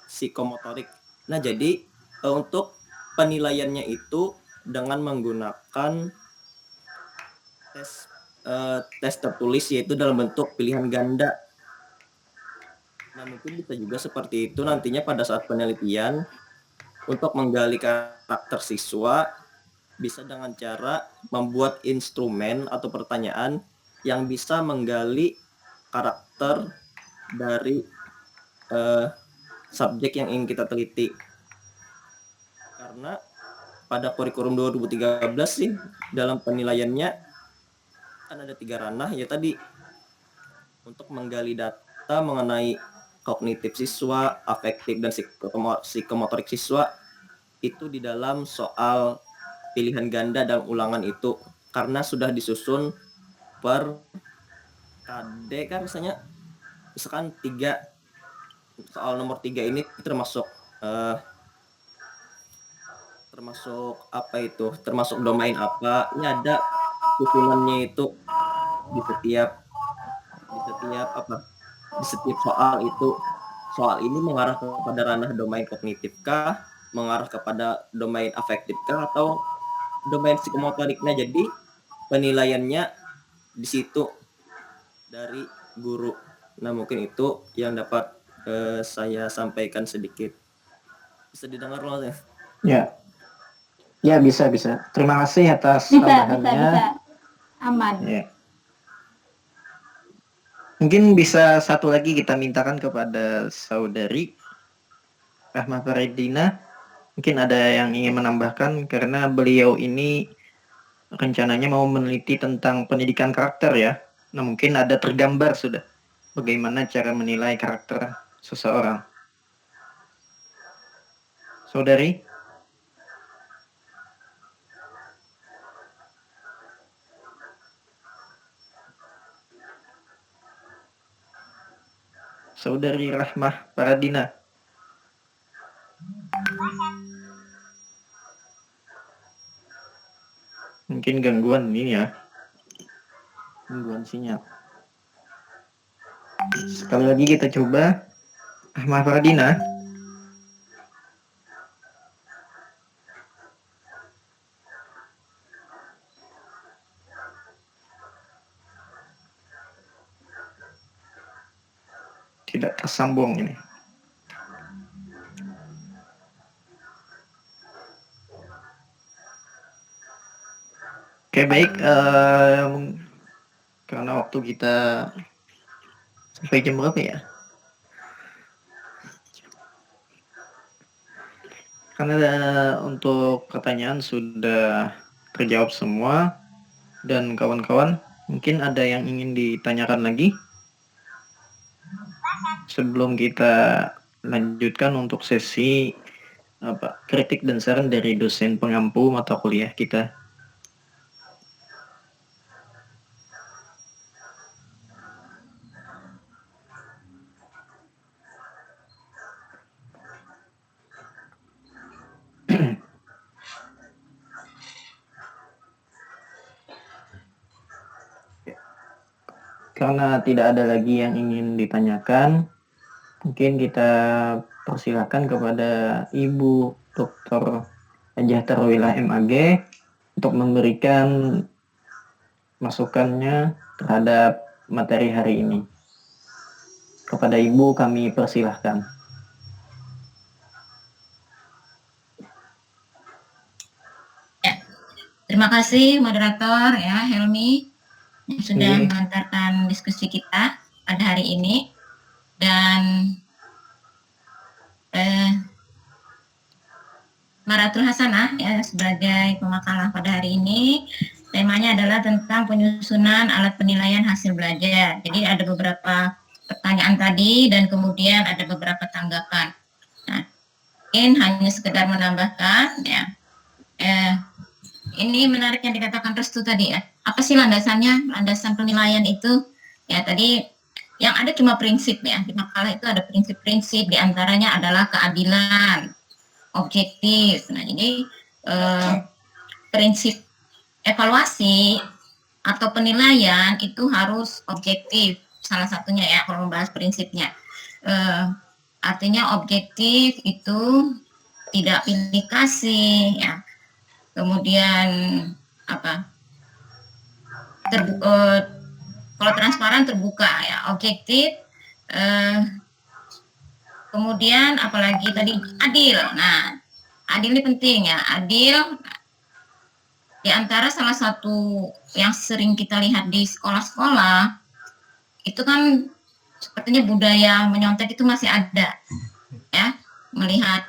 psikomotorik. Nah, jadi untuk penilaiannya itu dengan menggunakan tes tertulis, yaitu dalam bentuk pilihan ganda. Nah, mungkin bisa juga seperti itu nantinya pada saat penelitian untuk menggali karakter siswa, bisa dengan cara membuat instrumen atau pertanyaan yang bisa menggali karakter dari subjek yang ingin kita teliti. Karena pada kurikulum 2013 sih dalam penilaiannya kan ada 3 ranah ya tadi, untuk menggali data mengenai kognitif siswa, afektif dan psikomotorik siswa itu di dalam soal pilihan ganda dan ulangan itu, karena sudah disusun per KD kan, misalkan 3 soal nomor 3 ini termasuk termasuk apa itu, termasuk domain apa, ini ada susunannya itu di setiap apa, di setiap soal itu. Soal ini mengarah kepada ranah domain kognitif kah, mengarah kepada domain afektif kah, atau domain psikomotoriknya. Jadi penilaiannya di situ dari guru. Nah, mungkin itu yang dapat saya sampaikan sedikit. Bisa didengar Mas ya? Ya, ya bisa. Terima kasih atas Bisa. tambahannya. Aman. Ya. Mungkin bisa satu lagi kita mintakan kepada saudari Rahma Faridina. Mungkin ada yang ingin menambahkan karena beliau ini rencananya mau meneliti tentang pendidikan karakter ya. Nah, mungkin ada tergambar sudah bagaimana cara menilai karakter seseorang. Saudari? Saudari Rahmah Faradina. Mungkin gangguan ini ya. Gangguan sinyal. Sekali lagi kita coba. Rahmah Faradina. Tidak tersambung ini. Oke, baik. Karena waktu kita sampai jam berapa ya? Karena untuk pertanyaan sudah terjawab semua dan kawan-kawan, mungkin ada yang ingin ditanyakan lagi sebelum kita lanjutkan untuk sesi kritik dan saran dari dosen pengampu mata kuliah kita. Karena tidak ada lagi yang ingin ditanyakan, mungkin kita persilahkan kepada Ibu Dr. Hajah Tarwilah MAG untuk memberikan masukannya terhadap materi hari ini. Kepada Ibu kami persilahkan. Terima kasih moderator ya Helmi yang sudah mengantarkan diskusi kita pada hari ini, dan Maratul Hasanah ya sebagai pemakalah pada hari ini. Temanya adalah tentang penyusunan alat penilaian hasil belajar. Jadi ada beberapa pertanyaan tadi dan kemudian ada beberapa tanggapan. Nah, mungkin hanya sekedar menambahkan ya. Ini menarik yang dikatakan Restu tadi ya. Apa sih landasannya? Landasan penilaian itu ya tadi yang ada cuma prinsip ya. Di makalah itu ada prinsip-prinsip, diantaranya adalah keadilan, objektif. Nah, jadi prinsip evaluasi atau penilaian itu harus objektif. Salah satunya ya kalau membahas prinsipnya. Artinya objektif itu tidak pilih kasih ya. Kemudian kalau transparan terbuka ya, objektif, kemudian apalagi tadi adil. Nah, adil ini penting ya, adil. Di antara salah satu yang sering kita lihat di sekolah-sekolah itu kan sepertinya budaya menyontek itu masih ada ya, melihat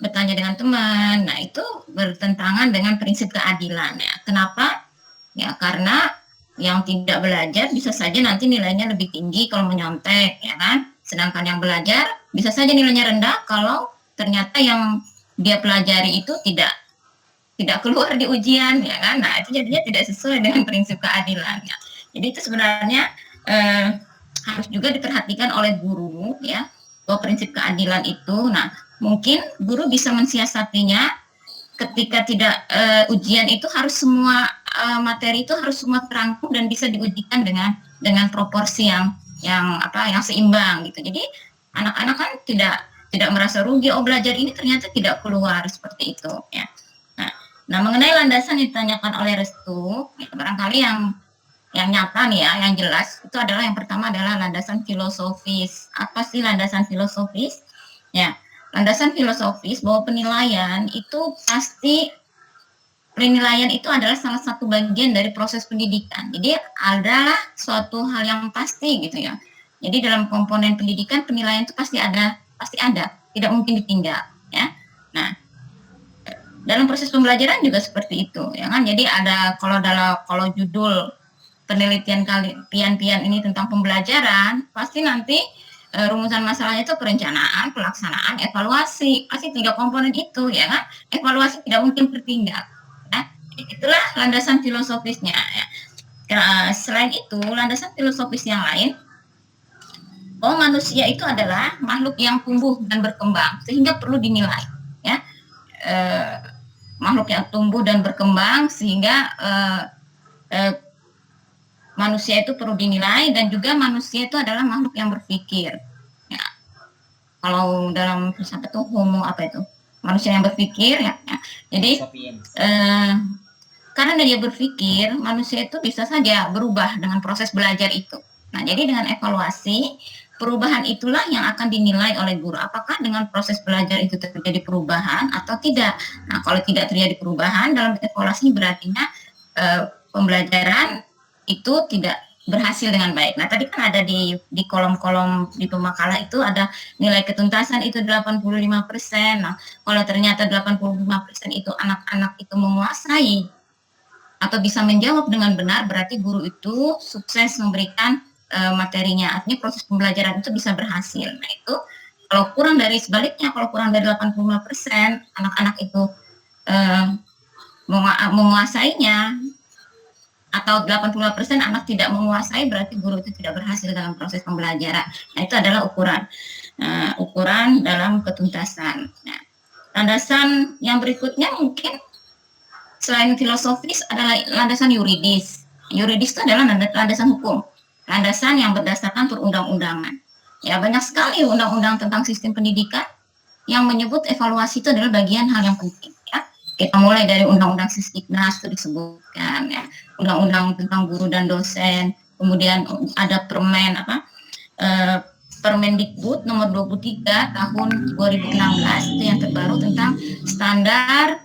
bertanya dengan teman. Nah, itu bertentangan dengan prinsip keadilan ya. Kenapa? Ya karena yang tidak belajar bisa saja nanti nilainya lebih tinggi kalau menyontek ya kan. Sedangkan yang belajar bisa saja nilainya rendah kalau ternyata yang dia pelajari itu tidak keluar di ujian ya kan. Nah, itu jadinya tidak sesuai dengan prinsip keadilan ya. Jadi itu sebenarnya harus juga diperhatikan oleh guru ya, bahwa prinsip keadilan itu. Nah, mungkin guru bisa mensiasatinya ketika tidak ujian itu harus semua materi itu harus semua terangkum dan bisa diujikan dengan proporsi yang seimbang gitu. Jadi anak-anak kan tidak merasa rugi, oh belajar ini ternyata tidak keluar seperti itu ya. Nah mengenai landasan yang ditanyakan oleh Restu, ya, barangkali yang nyata nih ya, yang jelas itu adalah yang pertama adalah landasan filosofis. Apa sih landasan filosofis? Ya, landasan filosofis bahwa penilaian itu adalah salah satu bagian dari proses pendidikan. Jadi adalah suatu hal yang pasti gitu ya. Jadi dalam komponen pendidikan penilaian itu pasti ada, tidak mungkin ditinggal ya. Nah, dalam proses pembelajaran juga seperti itu ya kan. Jadi ada kalau judul penelitian pian-pian ini tentang pembelajaran, pasti nanti rumusan masalahnya itu perencanaan, pelaksanaan, evaluasi, pasti 3 komponen itu ya kan. Evaluasi tidak mungkin tertinggal ya. Itulah landasan filosofisnya ya. Selain itu landasan filosofis yang lain bahwa manusia itu adalah makhluk yang tumbuh dan berkembang sehingga perlu dinilai ya. Makhluk yang tumbuh dan berkembang sehingga manusia itu perlu dinilai, dan juga manusia itu adalah makhluk yang berpikir ya. Kalau dalam filsafat itu manusia yang berpikir ya. Jadi karena dia berpikir, manusia itu bisa saja berubah dengan proses belajar itu. Nah jadi dengan evaluasi, perubahan itulah yang akan dinilai oleh guru. Apakah dengan proses belajar itu terjadi perubahan atau tidak? Nah, kalau tidak terjadi perubahan dalam evaluasi berarti pembelajaran itu tidak berhasil dengan baik. Nah, tadi kan ada di kolom-kolom di pemakalah itu ada nilai ketuntasan itu 85%. Nah, kalau ternyata 85% itu anak-anak itu menguasai atau bisa menjawab dengan benar, berarti guru itu sukses memberikan materinya, artinya proses pembelajaran itu bisa berhasil. Nah itu kalau kurang dari 85%, anak-anak itu menguasainya, atau 85% anak tidak menguasai, berarti guru itu tidak berhasil dalam proses pembelajaran. Nah itu adalah ukuran dalam ketuntasan. Nah, landasan yang berikutnya mungkin selain filosofis adalah landasan yuridis. Yuridis itu adalah landasan hukum. Landasan yang berdasarkan perundang-undangan. Ya, banyak sekali undang-undang tentang sistem pendidikan yang menyebut evaluasi itu adalah bagian hal yang penting. Ya. Kita mulai dari undang-undang Sisdiknas itu disebutkan, ya. Undang-undang tentang guru dan dosen, kemudian ada Permendikbud nomor 23 tahun 2016 itu yang terbaru tentang standar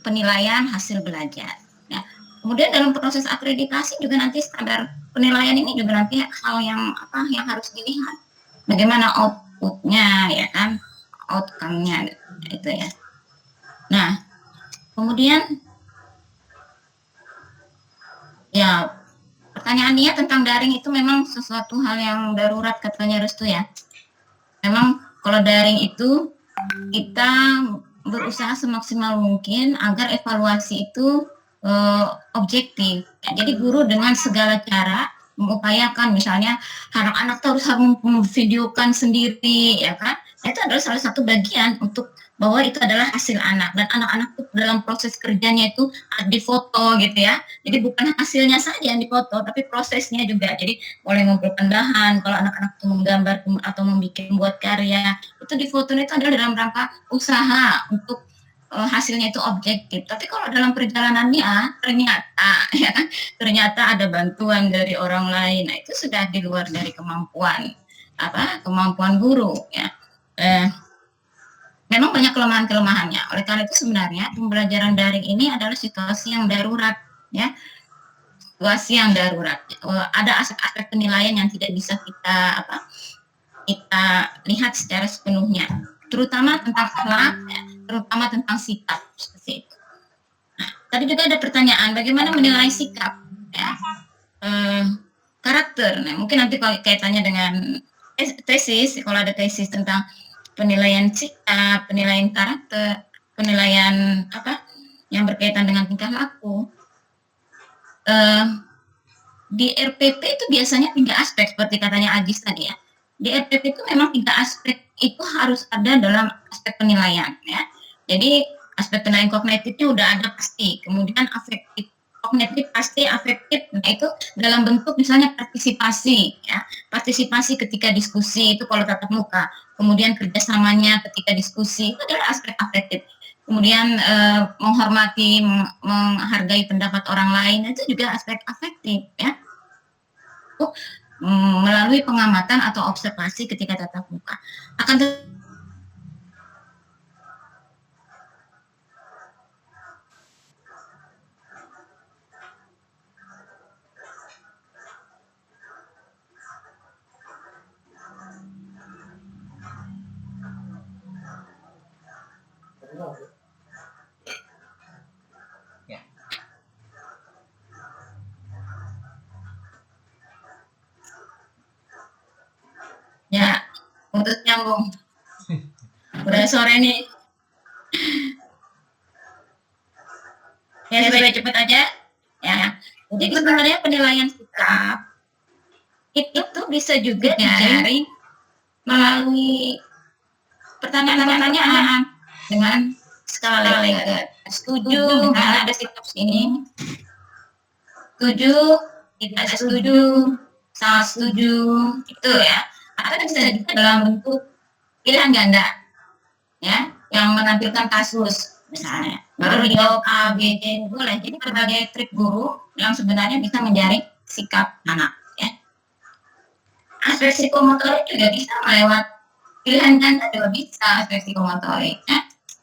penilaian hasil belajar. Ya. Kemudian dalam proses akreditasi juga nanti standar penilaian ini juga nanti hal yang harus dilihat, bagaimana outputnya ya kan, outcome-nya itu ya. Nah kemudian ya pertanyaannya tentang daring itu memang sesuatu hal yang darurat katanya Restu ya. Memang kalau daring itu kita berusaha semaksimal mungkin agar evaluasi itu objektif. Ya, jadi guru dengan segala cara mengupayakan, misalnya anak-anak harus memvideokan sendiri, ya kan? Itu adalah salah satu bagian untuk bahwa itu adalah hasil anak, dan anak-anak itu dalam proses kerjanya itu difoto gitu ya. Jadi bukan hasilnya saja yang difoto, tapi prosesnya juga. Jadi mulai mengumpulkan bahan, kalau anak-anak itu menggambar atau membuat karya, itu difoto itu adalah dalam rangka usaha untuk hasilnya itu objektif. Tapi kalau dalam perjalanannya ternyata ada bantuan dari orang lain, nah itu sudah di luar dari kemampuan guru ya. Memang banyak kelemahan-kelemahannya. Oleh karena itu sebenarnya pembelajaran daring ini adalah situasi yang darurat ya. Situasi yang darurat. Ada aspek-aspek penilaian yang tidak bisa kita lihat secara sepenuhnya, terutama tentang akhlak, ya, terutama tentang sikap seperti itu. Nah, tadi juga ada pertanyaan bagaimana menilai sikap, ya, karakter. Nah, mungkin nanti kalau kaitannya dengan tesis, kalau ada tesis tentang penilaian sikap, penilaian karakter, penilaian yang berkaitan dengan tingkah laku. Di RPP itu biasanya 3 aspek seperti katanya Ajis tadi ya. Di RPP itu memang 3 aspek itu harus ada dalam aspek penilaian ya. Jadi Aspek penilaian kognitifnya udah ada pasti. Kemudian afektif, kognitif pasti, afektif, nah itu dalam bentuk misalnya partisipasi, ya, partisipasi ketika diskusi itu kalau tatap muka. Kemudian kerjasamanya ketika diskusi itu adalah aspek afektif. Kemudian menghormati, menghargai pendapat orang lain itu juga aspek afektif, ya. Melalui pengamatan atau observasi ketika tatap muka. Akan Ya. Ya, putus nyambung. Udah sore nih. Ya, supaya cepat aja. Ya. Jadi sebenarnya penilaian sikap itu bisa juga dijaring melalui pertanyaan-pertanyaan dengan skala Leyger. Setuju, misalnya ada sikap sini. Setuju, tidak setuju, sangat setuju, itu ya. Atau bisa juga dalam bentuk pilihan ganda, ya, yang menampilkan kasus misalnya. Baru dijawab A, B, C, boleh. Jadi berbagai trik guru yang sebenarnya bisa menjaring sikap anak, ya. Aspek psikomotorik juga bisa lewat pilihan ganda juga bisa aspek psikomotorik, ya.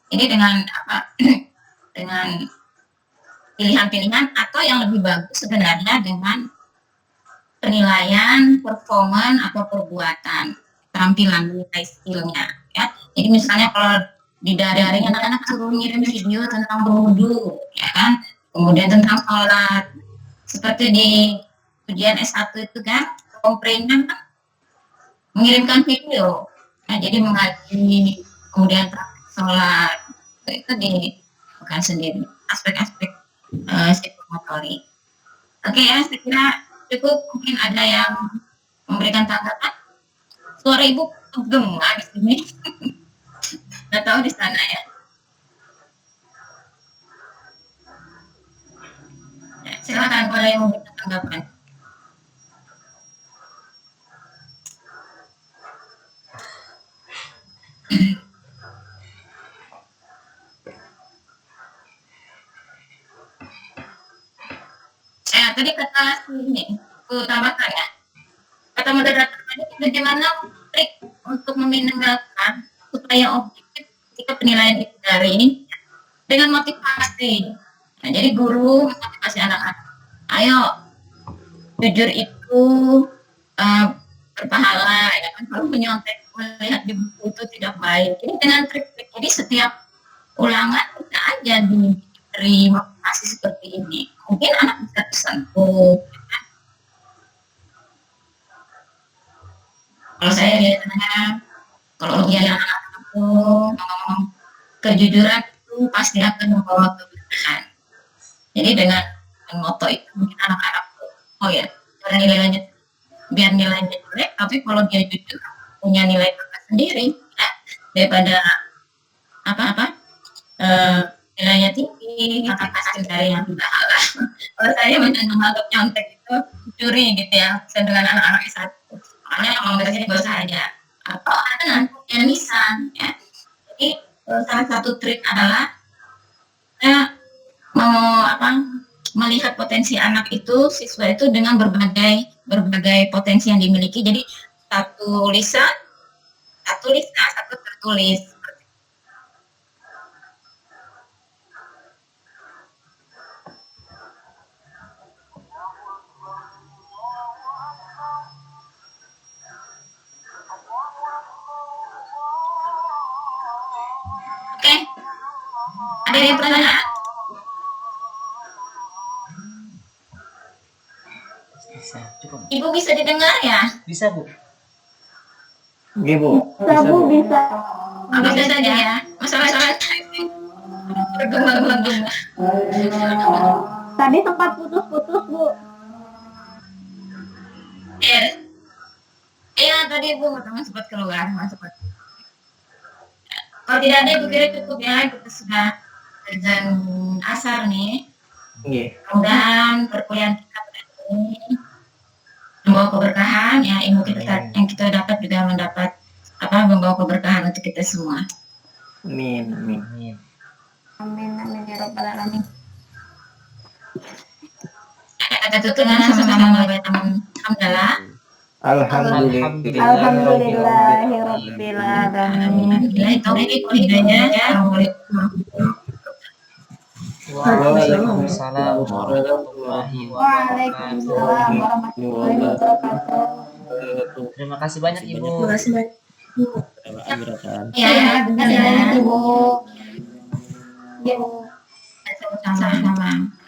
Jadi dengan apa? Dengan pilihan-pilihan atau yang lebih bagus sebenarnya dengan penilaian performan atau perbuatan, tampilan nilai skillnya, ya. Jadi misalnya kalau di daring anak-anak suruh ngirim video tentang berwudu, ya kan, kemudian tentang sholat, seperti di ujian S1 itu kan, komplainnya kan mengirimkan video, nah, jadi mengaji, kemudian sholat, itu bukan sendiri aspek-aspek psikomotorik. Oke ya, saya kira cukup. Mungkin ada yang memberikan tanggapan. Suara ibu gema di sini. Nggak tahu di sana ya. Ya, silakan kalau yang memberikan tanggapan. Tadi kata ini, aku tambahkan ya. Kata moderator tadi, bagaimana trik untuk meminimalkan supaya objektif ketika penilaian itu daring dengan motivasi. Nah, jadi guru motivasi anak-anak. Ayo, jujur itu berpahala, ya kan? Kalau menyontek melihat di buku itu tidak baik. Jadi dengan trik-trik, jadi setiap ulangan bisa aja diberi motivasi seperti ini. Mungkin anak bisa tersentuh. Kalau saya biasanya, kalau ujian anak-anak itu ngomong kejujuran itu pasti akan membawa kebenaran. Jadi dengan moto itu mungkin anak-anak, oh ya, biar nilainya jelek, tapi kalau dia jujur punya nilai sendiri, ya, daripada nilainya tinggi, maka pasti dari yang tidak halal. Kalau saya menganggap nyontek itu curi gitu ya, dengan anak-anak S1. Makanya kalau nggak sini gak aja. Atau ada nanti yang lisan, ya. Jadi salah satu trik adalah melihat potensi anak itu, siswa itu dengan berbagai potensi yang dimiliki. Jadi satu lisan, satu tertulis. Oke. Ada yang pertanyaan? Bisa, cukup. Ibu bisa didengar ya? Bisa, Bu. Oke, Bu. Bisa, Bu, bisa. Bisa saja ya. Masalah-masalah bergema-gema. Tadi sempat putus-putus, Bu. Iya, tadi Ibu sempat keluar, masuk. Kalau tidak ada, Ibu kira cukup ya, kita sudah azan asar nih. Nggih. Mudah-mudahan perkuliahan kita pada hari ini membawa keberkahan ya, ilmu kita yang kita dapat juga mendapat membawa keberkahan untuk kita semua. Amin. Amin. Amin ya rabbal alamin. Kita tutup dengan sama-sama membaca hamdalah. Alhamdulillahirabbil alamin. Billahi taufiq wal hidayah. Waalaikumsalam warahmatullahi wabarakatuh. Waalaikumsalam warahmatullahi wabarakatuh. Terima kasih banyak Ibu. Terima kasih banyak. Ya, Terima kasih banyak Ibu. sama-sama.